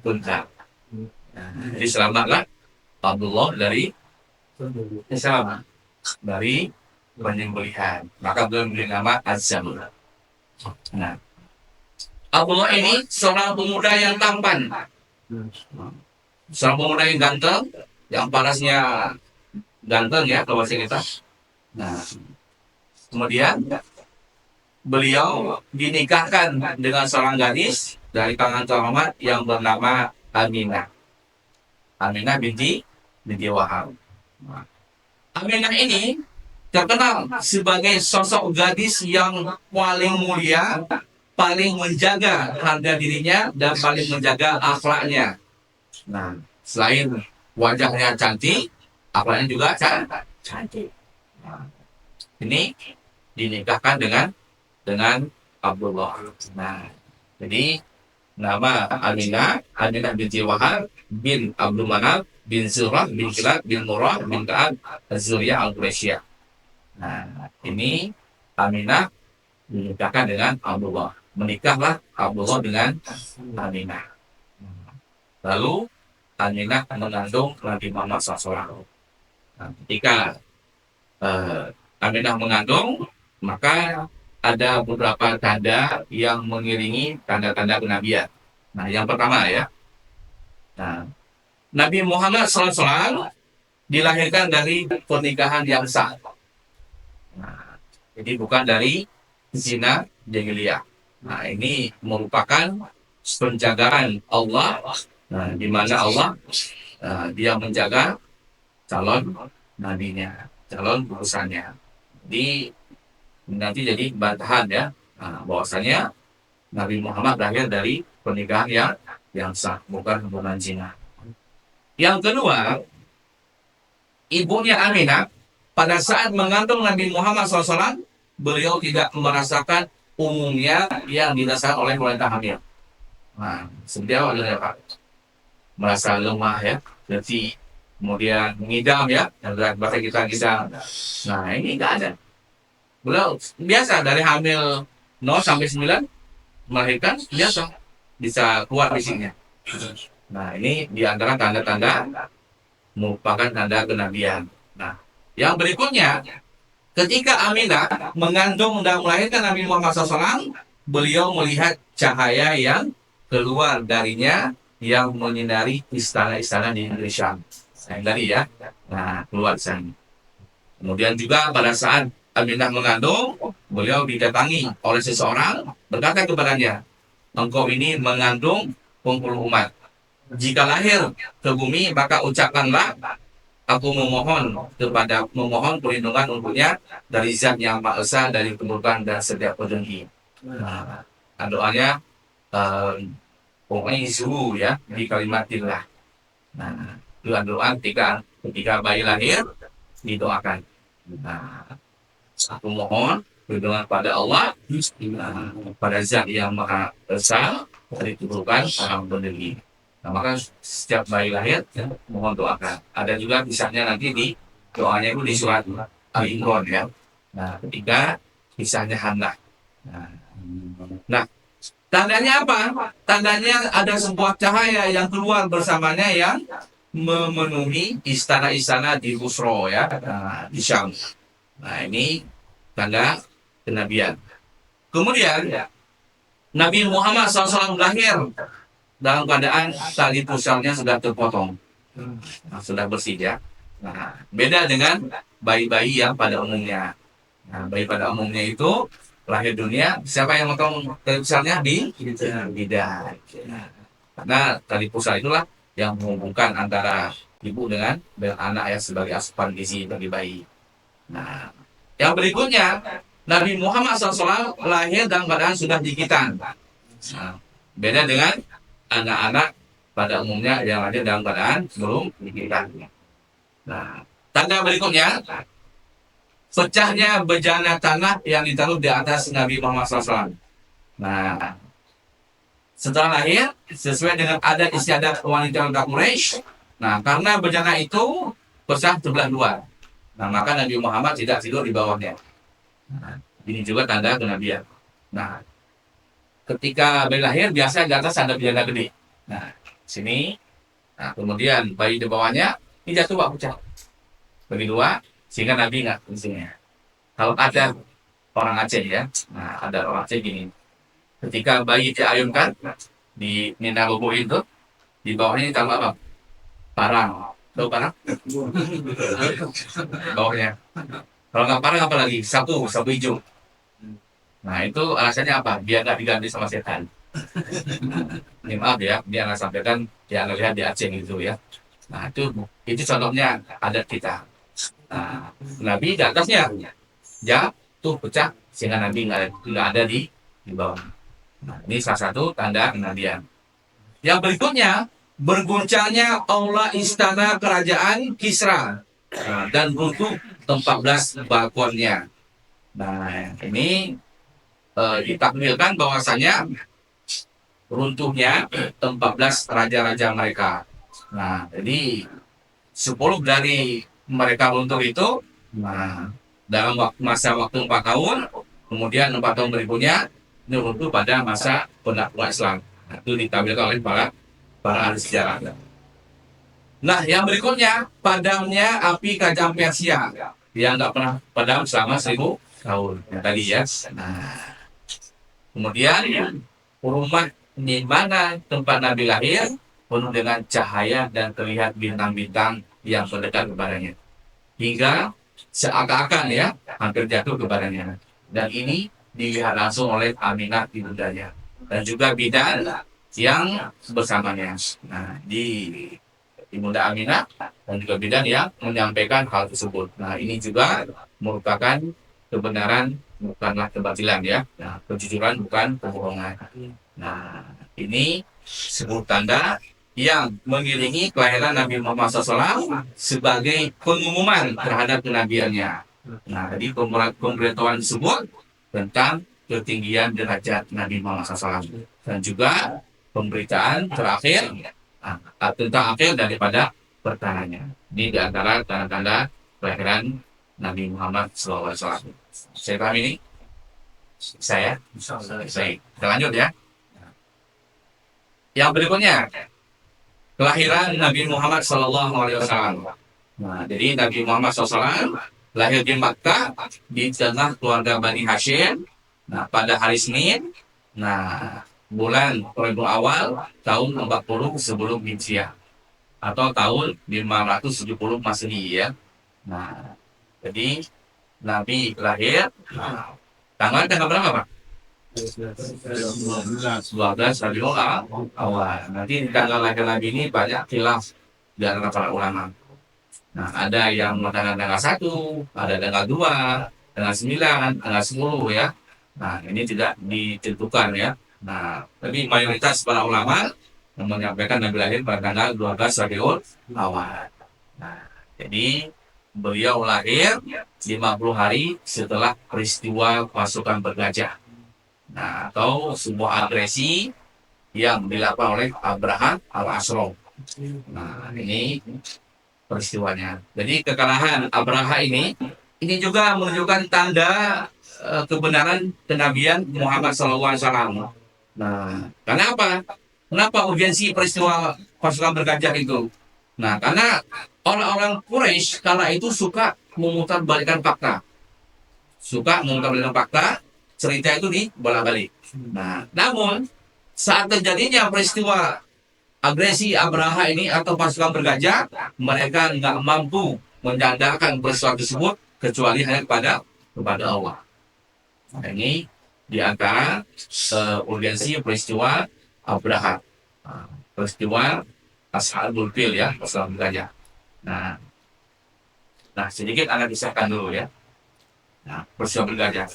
Speaker 1: unta. Nah, jadi selamatlah Abdullah dari penyembelihan. Maka beliau memberi nama Az-Zabur. Nah, Abdullah ini seorang pemuda yang tampan, seorang pemuda yang ganteng, yang parasnya ganteng ya kalau bahasa kita. Nah, kemudian beliau dinikahkan dengan seorang gadis dari kalangan terhormat yang bernama Aminah. Aminah binti Wahab. Nah, Aminah ini terkenal sebagai sosok gadis yang paling mulia, paling menjaga harga dirinya, dan paling menjaga akhlaknya. Nah, selain wajahnya cantik, akhlaknya juga cantik. Nah, ini dinikahkan dengan Abdullah. Nah, jadi nama Aminah binti Wahab bin Abdul Manaf bin Zurah bin Kilab bin Murrah bin Ka'ab Az-Zuriyah Al-Quraisyah. Nah, ini Aminah dinikahkan dengan Abdullah. Menikahlah Abdullah dengan Aminah. Lalu Aminah mengandung Nabi Muhammad SAW. Nah, ketika Aminah mengandung, maka ada beberapa tanda yang mengiringi tanda-tanda kenabian. Nah, yang pertama ya, nah, Nabi Muhammad SAW dilahirkan dari pernikahan yang sah. Nah, jadi bukan dari zina jahiliyah. Nah, ini merupakan penjagaan Allah, nah, di mana Allah dia menjaga calon nabinya, calon utusannya. Jadi nanti jadi bantahan ya, nah, bahwasanya Nabi Muhammad lahir dari pernikahan yang sah, bukan hubungan zina. Yang kedua, ibunya Aminah pada saat mengandung Nabi Muhammad SAW, beliau tidak merasakan umumnya yang dirasakan oleh wanita hamil. Nah, seperti apa Pak? Merasa lemah ya, letih, kemudian mengidam ya, yang bahasa kita ngidam. Nah, ini enggak ada. Beliau biasa dari hamil 0 sampai 9 melahirkan biasa, bisa keluar fisiknya. Nah, ini diantara tanda-tanda merupakan tanda kenabian. Nah, yang berikutnya, ketika Aminah mengandung dan melahirkan Nabi Muhammad SAW, beliau melihat cahaya yang keluar darinya yang menyinari istana-istana di negeri Syam. Yang tadi ya, nah, keluar sana. Kemudian juga pada saat Aminah mengandung, beliau didatangi oleh seseorang, berkata kepadanya, engkau ini mengandung penghulu umat. Jika lahir ke bumi, maka ucapkanlah, aku memohon perlindungan untuknya dari zat yang maha esa, dari keburukan dan setiap pedengki. Nah, doanya pokoknya isuhu ya, di kalimatillah. Nah, doa ketika bayi lahir didoakan. Nah, aku mohon perlindungan pada Allah, pada zat yang maha esa, dari keburukan orang pedengki. Nah, maka setiap bayi lahir ya, mohon doakan. Ada juga kisahnya nanti di doanya itu di surat Al-Imran ya. Nah, ketika kisahnya Hannah. Nah, tandanya apa? Tandanya ada sebuah cahaya yang keluar bersamanya yang memenuhi istana-istana di Busro ya, di Syam. Nah, ini tanda kenabian. Kemudian Nabi Muhammad SAW lahir dalam keadaan tali pusalnya sudah terpotong. Nah, sudah bersih ya. Nah, beda dengan bayi-bayi yang pada umumnya. Nah, bayi pada umumnya itu lahir dunia, siapa yang motong tali pusarnya di bidan. Nah, karena tali pusar itulah yang menghubungkan antara ibu dengan anak ya sebagai asupan gizi bagi bayi. Nah, yang berikutnya Nabi Muhammad SAW lahir dalam keadaan sudah gigitan. Nah, beda dengan anak-anak pada umumnya yang lahir dalam keadaan belum gigitan. Nah, tanda berikutnya pecahnya bejana tanah yang ditaruh di atas Nabi Muhammad SAW. Nah, setelah lahir, sesuai dengan adat istiadat wanita Quraisy, nah karena bejana itu pecah terbelah dua. Nah, maka Nabi Muhammad tidak tidur di bawahnya. Nah, ini juga tanda kenabian. Nah, ketika bayi lahir, biasa di atas ada bejana gede. Nah, sini, nah kemudian bayi di bawahnya, ini jatuh Pak, pecah. Bagi dua, sehingga Nabi nggak fungsinya. Kalau ada orang Aceh ya, nah ada orang Aceh gini, ketika bayi diayunkan di Nina Bobo itu, di bawahnya ditambah apa? Parang. Tahu parang? Bawahnya. Kalau nggak parang apa lagi? Sapu hijau. Nah itu alasannya apa? Biar nggak diganti sama setan. Ini maaf ya, dia nggak sampaikan, dia nggak lihat di Aceh gitu ya. Nah itu contohnya adat kita. Nah, Nabi di atasnya jatuh pecah sehingga Nabi nggak ada di bawah. Nah, ini salah satu tanda kenabian. Yang berikutnya berguncangnya aula istana kerajaan Kisra, nah, dan runtuh 14 balkonnya. Nah ini ditakwilkan bahwasanya runtuhnya 14 raja-raja mereka. Nah jadi 10 dari mereka runtuh itu, nah dalam masa waktu 4 tahun, kemudian 4 tahun berikutnya ini runtuh pada masa penaklukan Islam. Nah, itu ditampilkan oleh para ahli sejarah. Nah, yang berikutnya padamnya api kerajaan Persia yang nggak pernah padam selama 1000 tahun. Yang tadi ya. Nah, kemudian rumah di mana tempat Nabi lahir penuh dengan cahaya dan terlihat bintang-bintang yang mendekat kepadanya. Hingga seakan-akan ya hampir jatuh kepadanya. Dan ini dilihat langsung oleh Aminah ibundanya dan juga bidan yang bersamanya. Nah, di ibunda Aminah dan juga bidan yang menyampaikan hal tersebut. Nah, ini juga merupakan kebenaran, bukanlah kebatilan ya. Nah, kejujuran bukan kebohongan. Nah, ini sebuah tanda yang mengiringi kelahiran Nabi Muhammad SAW sebagai pengumuman terhadap kenabiannya. Nah, jadi pemberitahuan tersebut tentang ketinggian derajat Nabi Muhammad SAW dan juga pemberitaan terakhir tentang akhir daripada pertanyaannya. Ini di antara tanda-tanda kelahiran Nabi Muhammad SAW. Saya paham ini? Saya? Baik. Kita lanjut ya. Yang berikutnya, kelahiran Nabi Muhammad SAW. Nah, jadi Nabi Muhammad SAW lahir di Makkah di tengah keluarga Bani Hashim. Nah, pada hari Senin, nah bulan Rabiul Awal tahun 40 sebelum Hijriah atau tahun 570 Masehi ya. Nah, jadi Nabi lahir tanggal berapa Pak? 12 Rabiul Awal. Nanti tanggal lahir Nabi ini banyak khilaf di antara para ulama. Nah, ada yang mengatakan tanggal 1, ada tanggal 2, tanggal 9, tanggal 10 ya. Nah, ini tidak ditentukan ya. Nah, tapi mayoritas para ulama yang menyampaikan Nabi lahir pada tanggal 12 Rabiul Awal. Nah, jadi beliau lahir 50 hari setelah peristiwa pasukan bergajah. Nah, atau sebuah agresi yang dilakukan oleh Abraham al-Ashram. Nah, ini peristiwanya. Jadi kekalahan Abraha ini juga menunjukkan tanda kebenaran kenabian Muhammad SAW. Nah, karena apa? Kenapa urgensi peristiwa pasukan bergajah itu? Nah, karena orang-orang Quraisy kala itu suka memutarbalikkan fakta. Cerita itu dibolak-balik. Nah, namun saat terjadinya peristiwa agresi Abraha ini atau pasukan bergajah, mereka nggak mampu menyandarkan peristiwa tersebut kecuali hanya kepada Allah. Nah, ini di antara urgensi peristiwa Abraha. Nah, peristiwa Ashabul Fil ya, pasukan bergajah. Nah, sedikit Anda kisahkan dulu ya. Nah, peristiwa bergajah.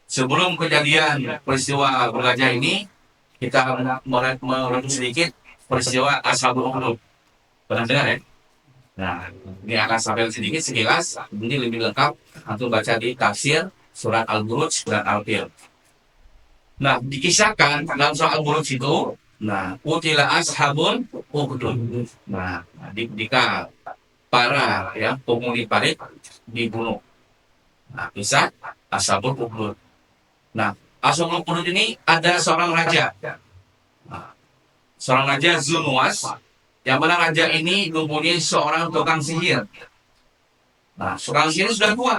Speaker 1: Sebelum kejadian peristiwa bergajah ini, kita merenung sedikit peristiwa Ashabul Ukhdud. Pernah dengar ya? Nah, ini akan sampai sedikit sekilas, ini lebih lengkap atau baca di tafsir surat Al-Buruj dan Al-Fil. Nah, dikisahkan dalam surat Al-Buruj itu, qutila ashabul ukhdud. Nah, ketika para penghuni parit dibunuh. Nah, kisah ashabul ukhdud. Nah, ashabul ukhdud ini ada seorang raja. Nah, seorang raja Zunuwas, yang mana raja ini mempunyai seorang tukang sihir. Nah, tukang sihir sudah tua.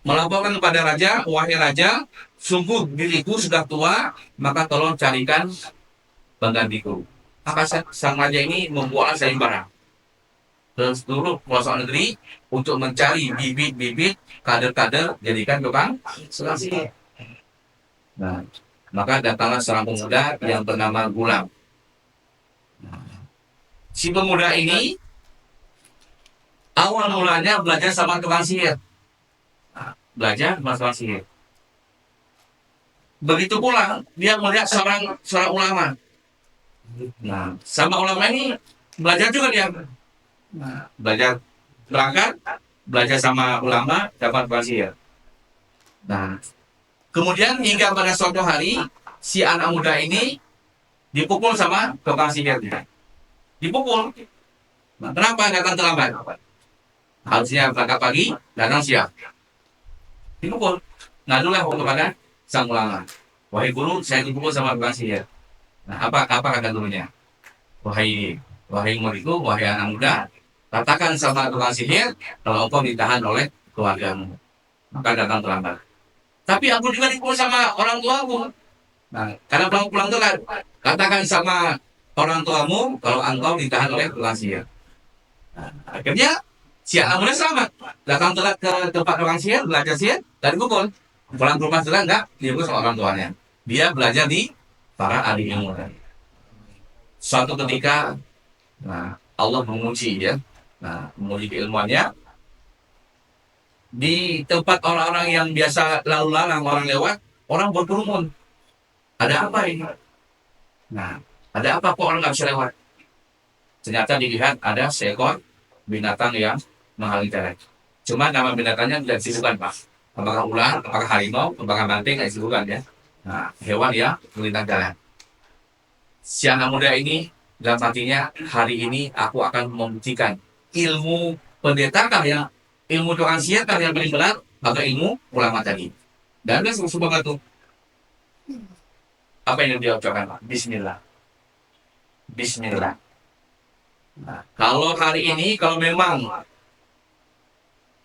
Speaker 1: Melaporkan kepada raja, wahai raja, sungguh diriku sudah tua, maka tolong carikan penggantiku. Maka sang raja ini membuat sayembara ke seluruh pelosok negeri untuk mencari bibit-bibit kader-kader jadikan tukang sihir. Nah, maka datanglah seorang pemuda yang bernama Gulam. Si pemuda ini awal mulanya belajar sama tukang sihir. Belajar sama tukang sihir. Begitu pula dia melihat seorang ulama. Nah, sama ulama ini belajar juga dia. Nah, belajar sama ulama, dapat tukang sihir. Nah, kemudian hingga pada suatu hari si anak muda ini dipukul sama tukang sihir. Dipukul. Nah, kenapa datang terlambat? Harusnya berangkat pagi, datang siang. Dipukul. Ngadulah kepada sang ulama. Wahai guru, saya dipukul sama tukang sihir. Nah, apa kata gurunya? Wahai muridku, wahai anak muda, katakan sama tukang sihir kalau engkau ditahan oleh keluargamu, maka datang terlambat. Tapi aku juga dipukul sama orang tuaku. Nah, karena pulang telat, katakan sama orang tuamu kalau engkau ditahan oleh tukang sihir. Nah, akhirnya si anak muda selamat, datang telat ke tempat tukang sihir, belajar sihir, dan dipukul. Pulang ke rumah telat enggak dipukul sama orang tuanya. Dia belajar di para ahli ilmu. Suatu ketika, Allah menguji ya, menguji keilmuannya di tempat orang-orang yang biasa lalu lalang, orang lewat, orang berkerumun. Ada apa ini? Nah, ada apa kok orang nggak bisa lewat? Ternyata dilihat ada seekor binatang yang menghalangi jalan. Cuma nama binatangnya tidak disebutkan, Pak. Apakah ular, apakah harimau, apakah banteng, nggak disebutkan ya. Nah, hewan yang melintang jalan. Si anak muda ini dalam hatinya, hari ini aku akan membuktikan ilmu pendeta yang ilmu tukang sihir yang paling benar atau ilmu ulama tadi. Dan dia sebuah batu. Apa yang dia ucapkan, Pak? Bismillah. Bismillah. Nah, kalau hari ini, kalau memang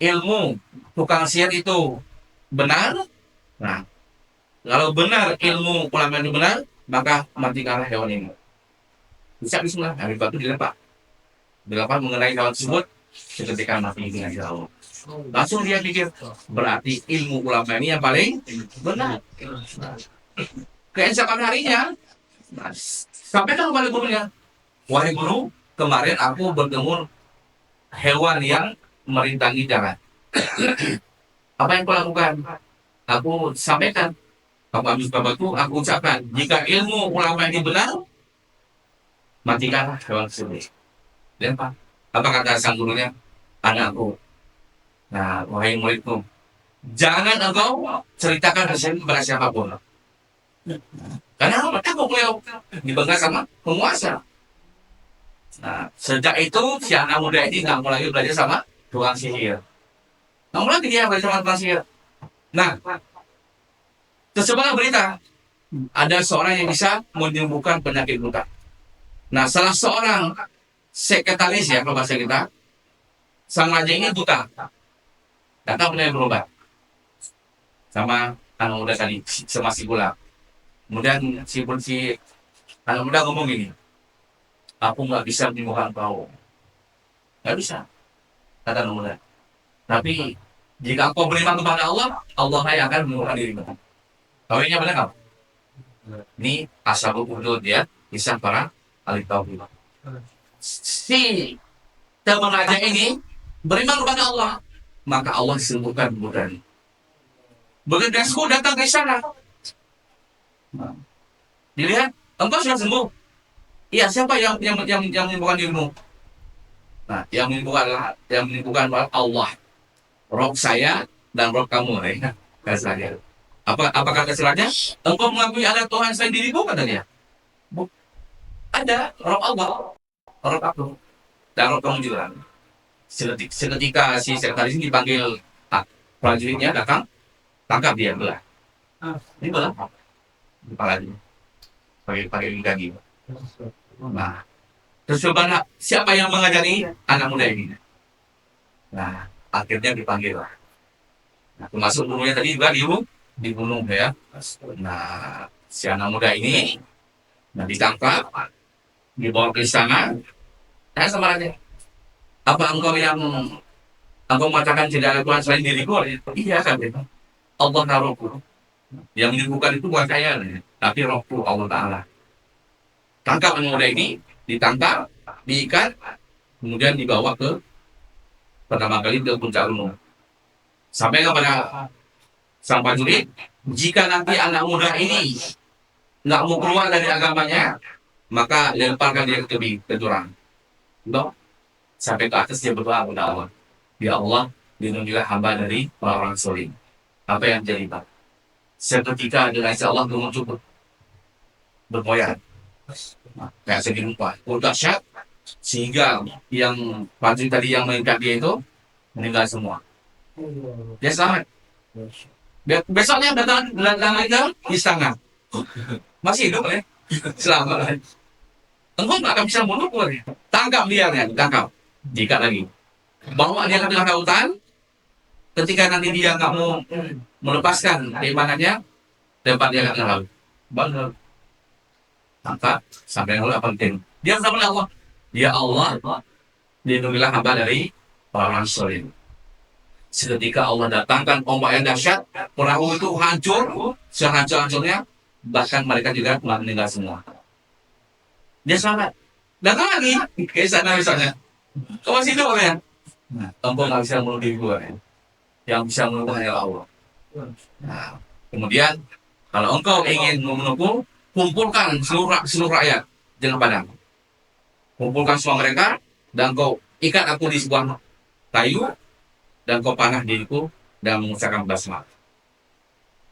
Speaker 1: ilmu tukang sihir itu benar, nah, kalau benar ilmu ulama itu benar, maka matikanlah hewan ini. Bisa bismillah, ambil batu dilempar. Dilempar mengenai hewan tersebut, seketika mati dengan Allah. Langsung dia pikir, berarti ilmu ulama ini yang paling benar. Keesokan harinya, sampaikan kepada gurunya, wahai guru, kemarin aku bertemu hewan yang merintangi jalan. Apa yang kau lakukan? Aku sampaikan, kamu ambil batu, aku ucapkan, jika ilmu ulama ini benar, matikanlah hewan tersebut. Lempar. Apa kata sang gurunya? Anakku. Nah, wahai muridku, jangan engkau ceritakan hasil kepada siapapun. Karena apa? Takut beliau dibangga sama penguasa. Nah, sejak itu si anak muda ini nggak mau lagi belajar sama tukang sihir. Nggak mau lagi dia belajar sama tukang sihir. Nah, tersebarlah berita ada seorang yang bisa menyembuhkan penyakit buta. Nah, salah seorang sekretaris ya kalau bahasa kita, sang raja ini buta. Datang mulai berobat sama anak muda tadi, sama si Gulam. Kemudian si anak muda ngomong gini, aku nggak bisa menyembuhkan kau. Nggak bisa, kata anak muda. Tapi jika engkau beriman kepada Allah, Allah yang akan menyembuhkan dirimu. Kawinnya benar nggak? Ini ashabul hudud ya, kisah para ahli tauhid. Si teman raja ini beriman kepada Allah, maka Allah sembuhkan kemudian. Begitu datang ke sana, dilihat, engkau sudah sembuh. Iya, siapa yang menyembuhkan dirimu? Nah, yang menyembuhkan adalah Allah. Roh saya dan roh kamu, ya. Kasarnya. Apa kata istilahnya? Engkau mengakui ada Tuhan selain dirimu, kata dia. Ada roh Allah, roh aku, dan roh kamu juga. Seketika si sekretaris ini dipanggil prajuritnya datang, tangkap dia belah. Ini belah, kepalanya, pakai kaki. Nah, terus coba siapa yang mengajari anak muda ini? Nah, akhirnya dipanggil. Nah, termasuk gurunya tadi juga dibunuh ya. Nah, si anak muda ini ditangkap, dibawa ke istana. Sama aja. Apa engkau mengatakan tidak ada Tuhan selain diriku? Iya kan? Allah naruhku. Yang menyembuhkan itu bukan saya, tapi rohku Allah Ta'ala. Tangkap anak muda ini, ditangkap, diikat, kemudian dibawa ke pertama kali ke puncak gunung. Sampai kepada sang prajurit, jika nanti anak muda ini nggak mau keluar dari agamanya, maka lemparkan dia ke tebing, ke jurang. Sampai ke atas dia berdoa kepada Allah. Ya Allah, lindungilah hamba dari orang-orang zalim. Apa yang jadi Pak? Seketika dengan insya Allah muncul bergoyang. Kayak segi rupa. Dahsyat sehingga yang prajurit tadi yang mengikat dia itu meninggal semua. Dia selamat. Besoknya datang lagi ke istana. Masih hidup ya? Selamat. Engkau nggak akan bisa bunuh ya? Tangkap dia ya, tangkap. Jika lagi. Bawa dia ke tengah hutan. Ketika nanti dia nggak mau melepaskan keimanannya, tempat dia akan lalu. Benar. Tangkap sampai lalu apa penting? Dia sama Allah. Ya Allah, lindungilah hamba dari orang zalim. Seketika Allah datangkan ombak yang dahsyat, perahu itu hancur, sehancur-hancurnya, bahkan mereka juga meninggal semua. Dia selamat. Datang lagi ke sana misalnya. Kau masih hidup ya? Nah, engkau nggak bisa bunuh diri gue ya. Yang bisa membunuh hanya Allah. Nah, kemudian kalau engkau ingin membunuhku, kumpulkan seluruh rakyat jangan padang. Kumpulkan semua mereka dan kau ikat aku di sebuah kayu dan kau panah diriku dan mengucapkan basmalah.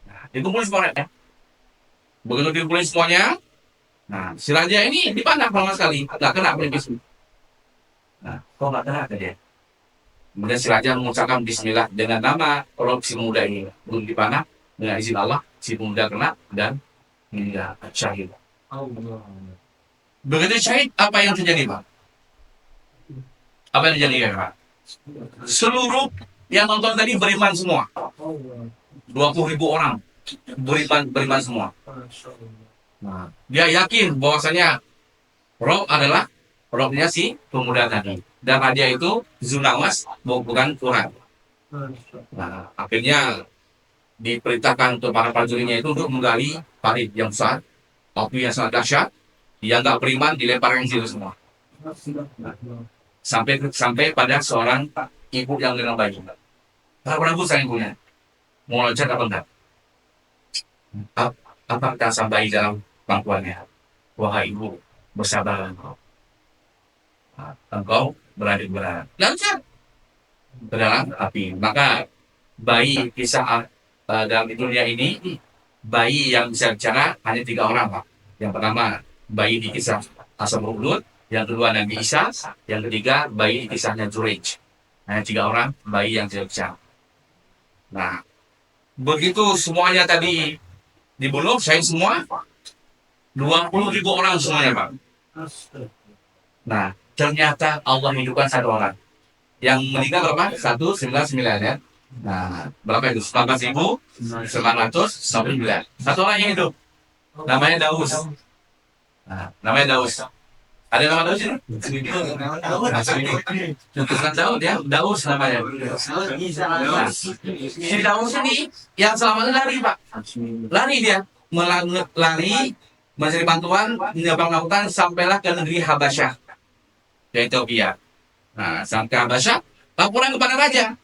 Speaker 1: Nah, dikumpulin semua ya. Begitu dikumpulin semuanya, nah si raja ini dipanah sama sekali, nggak kena pelipis. Nah, kok nggak kena dia? Kemudian si raja mengucapkan Bismillah dengan nama roh si muda ini belum dipanah dengan izin Allah si muda kena dan meninggal syahid. Begitu syahid apa yang terjadi Pak? Apa yang terjadi ya Pak? Seluruh yang nonton tadi beriman semua. 20.000 orang beriman semua. Nah, dia yakin bahwasanya roh adalah rohnya si pemuda tadi. Dan raja itu Zunawas, bukan Tuhan. Nah, akhirnya diperintahkan untuk para prajuritnya itu untuk menggali parit yang besar, api yang sangat dahsyat, yang nggak beriman dilemparkan situ semua. Nah, sampai pada seorang ibu yang dengan bayi. Kalau ragu saya ibunya, mau loncat apa enggak? Apa kata bayi dalam pangkuannya? Wahai ibu, bersabarlah engkau berada loncat ke dalam api. Maka bayi kisah dalam dunia ini, bayi yang bisa bicara hanya 3 orang Pak. Yang pertama bayi di kisah Ashabul Hudud, yang kedua Nabi Isa, yang ketiga bayi di kisahnya Jurayj. Hanya 3 orang bayi yang bisa bicara. Nah, begitu semuanya tadi dibunuh, saya semua 20.000 orang semuanya Pak. Nah, ternyata Allah hidupkan 1 orang. Yang meninggal berapa? 199 ya. Nah, berapa itu? 14.909. 1 orang yang hidup. Namanya Daus. Nah, namanya Daus. Ada nama Daus ini? Bukan Daud ya, Daus namanya. Si Daus ini yang selama ini lari Pak, lari dia, lari mencari bantuan, menyeberang lautan sampailah ke negeri Habasyah, ke Ethiopia. Nah, sampai Habasyah, laporan kepada raja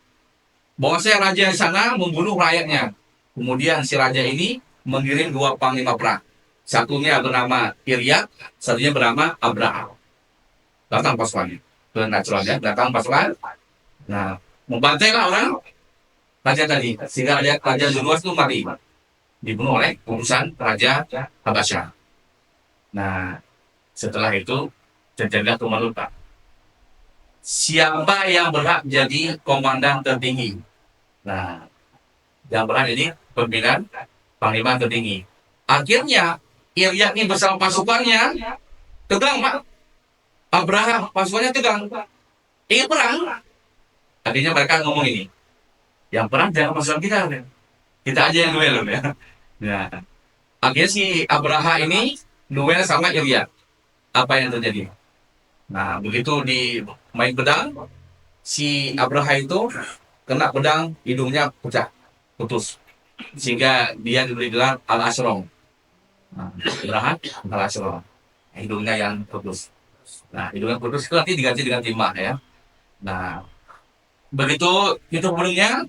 Speaker 1: bahwa saya raja di sana membunuh rakyatnya. Kemudian si raja ini mengirim 2 panglima perang. Satunya bernama Iryat, satunya bernama Abraham. Datang pasukannya ke naturalnya, datang pasukan. Nah, membantailah orang raja tadi, sehingga raja Zunuas itu mati, dibunuh oleh utusan raja Habasyah. Nah, setelah itu terjadilah tumaluta. Siapa yang berhak jadi komandan tertinggi? Nah, yang berhak jadi pimpinan panglima tertinggi. Akhirnya Iryat ini bersama pasukannya tegang, Pak. Abraham pasukannya tegang, ingin perang. Akhirnya mereka ngomong ini, yang perang jangan pasukan kita aja yang duel ya. Nah, akhirnya si Abraham ini duel sama Iryat. Apa yang terjadi? Nah, begitu di main pedang, si Abraham itu kena pedang, hidungnya pecah, putus, sehingga dia diberi gelar Al-Ashrong. Nah, Abraham Al-Ashrong, hidungnya yang putus. Nah, hidungnya putus itu nanti diganti dengan timah ya. Nah, begitu itu hidungnya,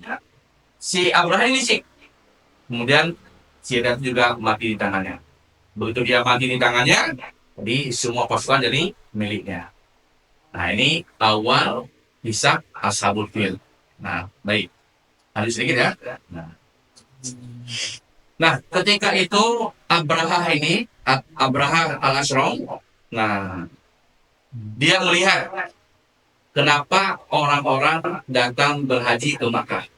Speaker 1: si Abraham ini sih, kemudian si Iryat juga mati di tangannya. Begitu dia mati di tangannya, jadi semua pasukan jadi miliknya. Nah, ini awal kisah Ashabul Fil. Nah, baik. Lanjut sedikit ya. Nah, ketika itu Abraham Al-Ashrong, nah, dia melihat kenapa orang-orang datang berhaji ke Makkah.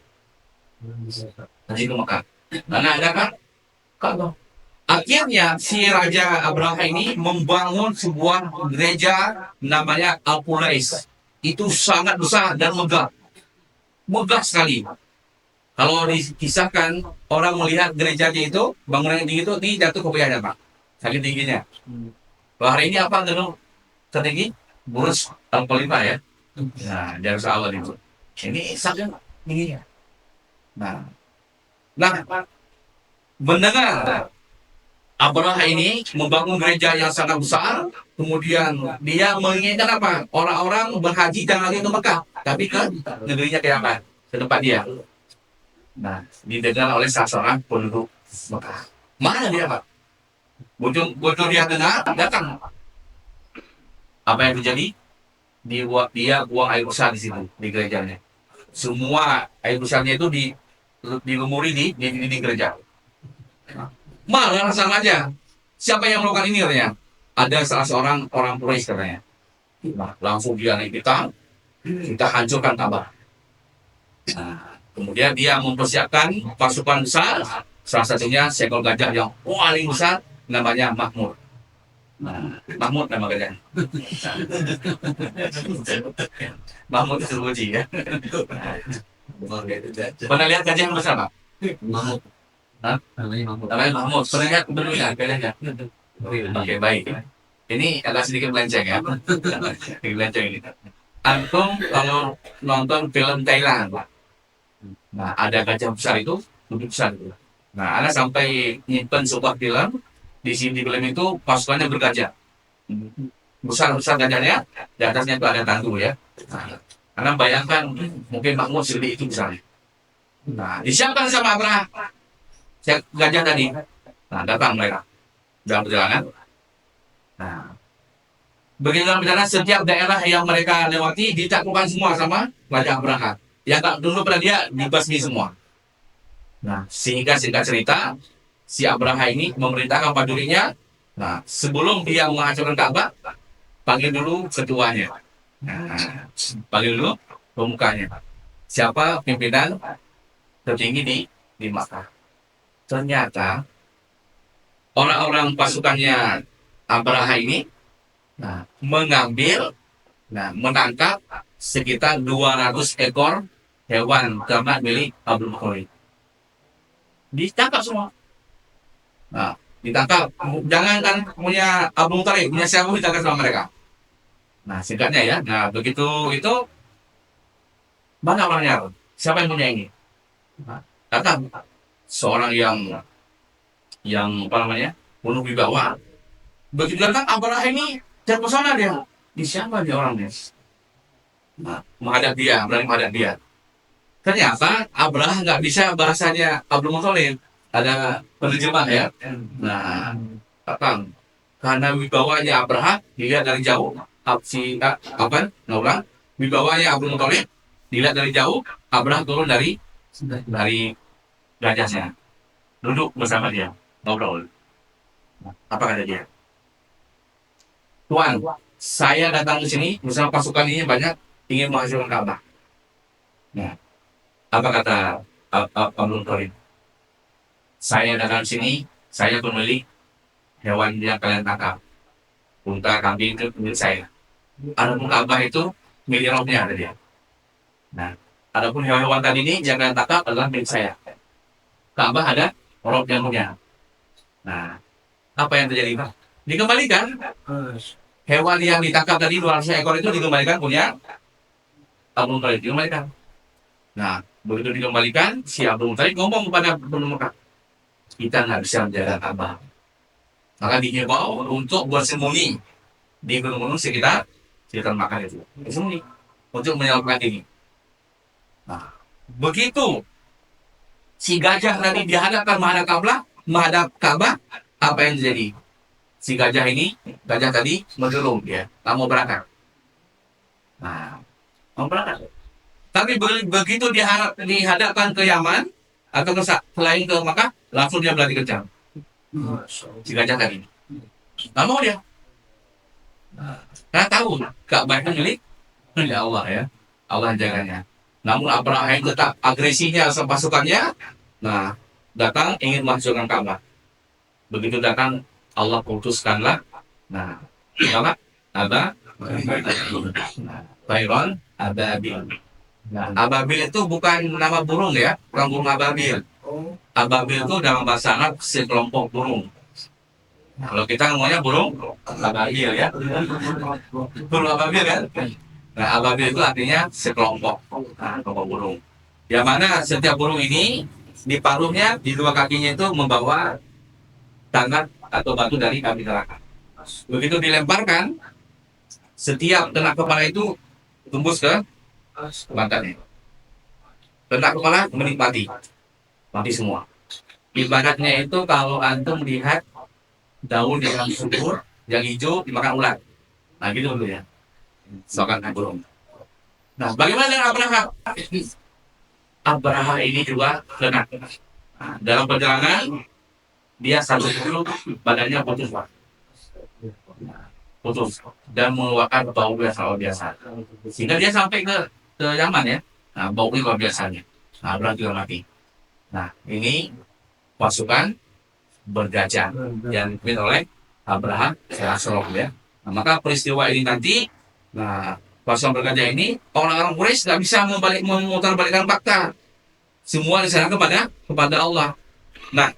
Speaker 1: Haji ke Makkah. Karena ada kan Ka'bah. Akhirnya si Raja Abraham ini membangun sebuah gereja namanya Al-Qulais. Itu sangat besar dan megah. Megah sekali. Kalau dikisahkan, orang melihat gerejanya itu, bangunan yang tinggi itu, ini jatuh kopiahnya Pak. Saking tingginya. Bahwa hari ini apa gedung tertinggi? Burj Al-Khalifa ya. Nah, dari awal itu. Ini sangat tingginya. Nah, mendengar Abraham ini membangun gereja yang sangat besar, kemudian dia menginginkan apa? Orang-orang berhaji jangan lagi ke Mekah, tapi ke negerinya Yaman, ke tempat dia. Nah, didengar oleh salah seorang penduduk Mekah. Mana dia, Pak? Begitu dia dengar, datang. Apa yang terjadi? Dia buang air besar di situ, di gerejanya. Semua air besarnya itu dilumuri di gereja. Malah sama aja. Siapa yang melakukan ini katanya? Ada salah seorang orang Quraisy katanya. Nah, langsung dia naik kita hancurkan Ka'bah. Nah, kemudian dia mempersiapkan pasukan besar, salah satunya seekor gajah yang paling besar, namanya Mahmud. Nah, Mahmud nama gajah. Mahmud itu Subuji ya. Pernah lihat gajah yang besar, Pak? Mahmud. Namanya Mahmud. Pernah lihat bentuknya gajahnya? Oke, baik. Ini agak sedikit melenceng ya. Sedikit melenceng ini. Antum kalau nonton film Thailand, Pak. Nah, ada gajah besar itu, lebih besar itu. Nah, Anda sampai nyimpen sebuah film, di sini film itu pasukannya bergajah. Besar-besar gajahnya, di atasnya itu ada tandu ya. Nah, Anda bayangkan, mungkin Mahmud segede itu misalnya. Nah, disiapkan sama Abraham gajah tadi. Nah, datang mereka dalam perjalanan. Nah, begitu dalam perjalanan, setiap daerah yang mereka lewati ditaklukkan semua sama Raja Abraham. Yang tak dulu pada dia dibasmi semua. Nah, sehingga singkat cerita, si Abraham ini memerintahkan prajuritnya, nah, sebelum dia menghancurkan Ka'bah, panggil dulu ketuanya. Nah, panggil dulu pemukanya. Siapa pimpinan tertinggi di Makkah? Ternyata orang-orang pasukannya Abraham ini menangkap sekitar 200 ekor hewan ternak milik Abdul Muthalib. Ditangkap semua. Nah, ditangkap. Jangan kan punya Abdul Muthalib, punya siapa ditangkap sama mereka. Nah, singkatnya ya. Nah, begitu itu mana orangnya? Siapa yang punya ini? Nah, datang seorang yang apa namanya? Penuh wibawa. Begitu datang Abraha ini terpesona dia. Ini siapa dia orangnya? Nah, menghadap dia, berani menghadap dia. Ternyata Abraha nggak bisa bahasanya Abdul Muthalib. Ada penerjemah ya. Nah, datang karena wibawanya Abraha dilihat dari jauh. Apa? Orang wibawanya Abdul Muthalib dilihat dari jauh. Abraha turun dari gajahnya, duduk bersama dia, ngobrol. Apa kata dia? Tuan, saya datang ke sini bersama pasukan ini banyak, ingin menghasilkan Ka'bah. Nah, apa kata Abdul Muthalib? Saya datang ke sini, saya pemilik hewan yang kalian tangkap. Unta, kambing itu milik saya. Adapun Ka'bah itu milik Robnya, ada dia. Nah, adapun hewan-hewan tadi ini yang kalian tangkap adalah milik saya. Ka'bah ada Rob yang punya. Nah, apa yang terjadi, Pak? Dikembalikan. Hewan yang ditangkap tadi 200 ekor itu dikembalikan punya Abdul Muthalib, dikembalikan. Nah, begitu dikembalikan, si Abdul Muthalib ngomong kepada penduduk Mekah, kita nggak bisa menjaga Ka'bah. Maka dihimbau untuk bersembunyi di gunung-gunung sekitar Makkah itu. Bersembunyi untuk menyelamatkan diri. Nah, begitu si gajah tadi dihadapkan menghadap Ka'bah, apa yang terjadi? Si gajah tadi menggelung dia, tak mau berangkat. Nah, mau berangkat. Tapi begitu dihadapkan ke Yaman atau selain ke Makkah, langsung dia berlari kencang. Si gajah tadi, tak mau dia. Karena tahu Ka'bah itu milik Allah ya, Allah jaganya. Namun Abraha yang tetap agresinya sama pasukannya, nah datang ingin menghancurkan Ka'bah. Begitu datang Allah putuskanlah, nah apa? Bayron Ababil. Nah, Ababil itu bukan nama burung ya, bukan burung Ababil. Ababil itu dalam bahasa Arab sekelompok burung. Kalau kita ngomongnya burung Ababil ya, burung Ababil kan. Nah, Ababil itu artinya sekelompok, kelompok burung. Yang mana setiap burung ini di paruhnya, di dua kakinya itu membawa tangan atau batu dari api neraka. Begitu dilemparkan, setiap kena kepala itu tembus ke pantatnya. Kena kepala menikmati, mati semua. Ibaratnya itu kalau antum lihat daun yang subur, yang hijau dimakan ulat. Nah gitu dulu ya. Sokan burung. Nah, bagaimana dengan Abraha? Abraha ini juga kena. Nah, dalam perjalanan dia satu dulu badannya putus dan mengeluarkan bau yang sangat biasa, sehingga dia sampai ke Yaman ya. Nah, baunya luar biasanya. Nah, Abraha juga mati. Nah, ini pasukan bergajah yang dipimpin oleh Abraha ya. Nah, maka peristiwa ini nanti, nah pasukan bergajah ini orang-orang Quraisy nggak bisa memutarbalikkan fakta, semua diserahkan kepada Allah. Nah,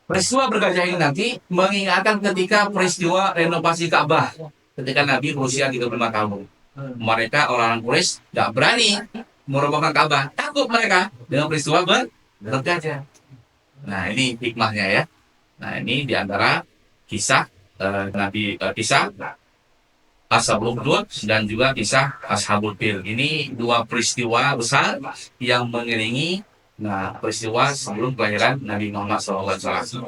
Speaker 1: peristiwa bergajah ini nanti mengingatkan ketika peristiwa renovasi Ka'bah ketika Nabi berusia 35 tahun. Mereka orang-orang Quraisy nggak berani merobohkan Ka'bah, takut mereka dengan peristiwa bergajah. Nah, ini hikmahnya ya. Nah, ini diantara kisah kisah Ashabul Ukhdud dan juga kisah Ashabul Fil. Ini dua peristiwa besar yang mengiringi peristiwa sebelum kelahiran Nabi Muhammad SAW.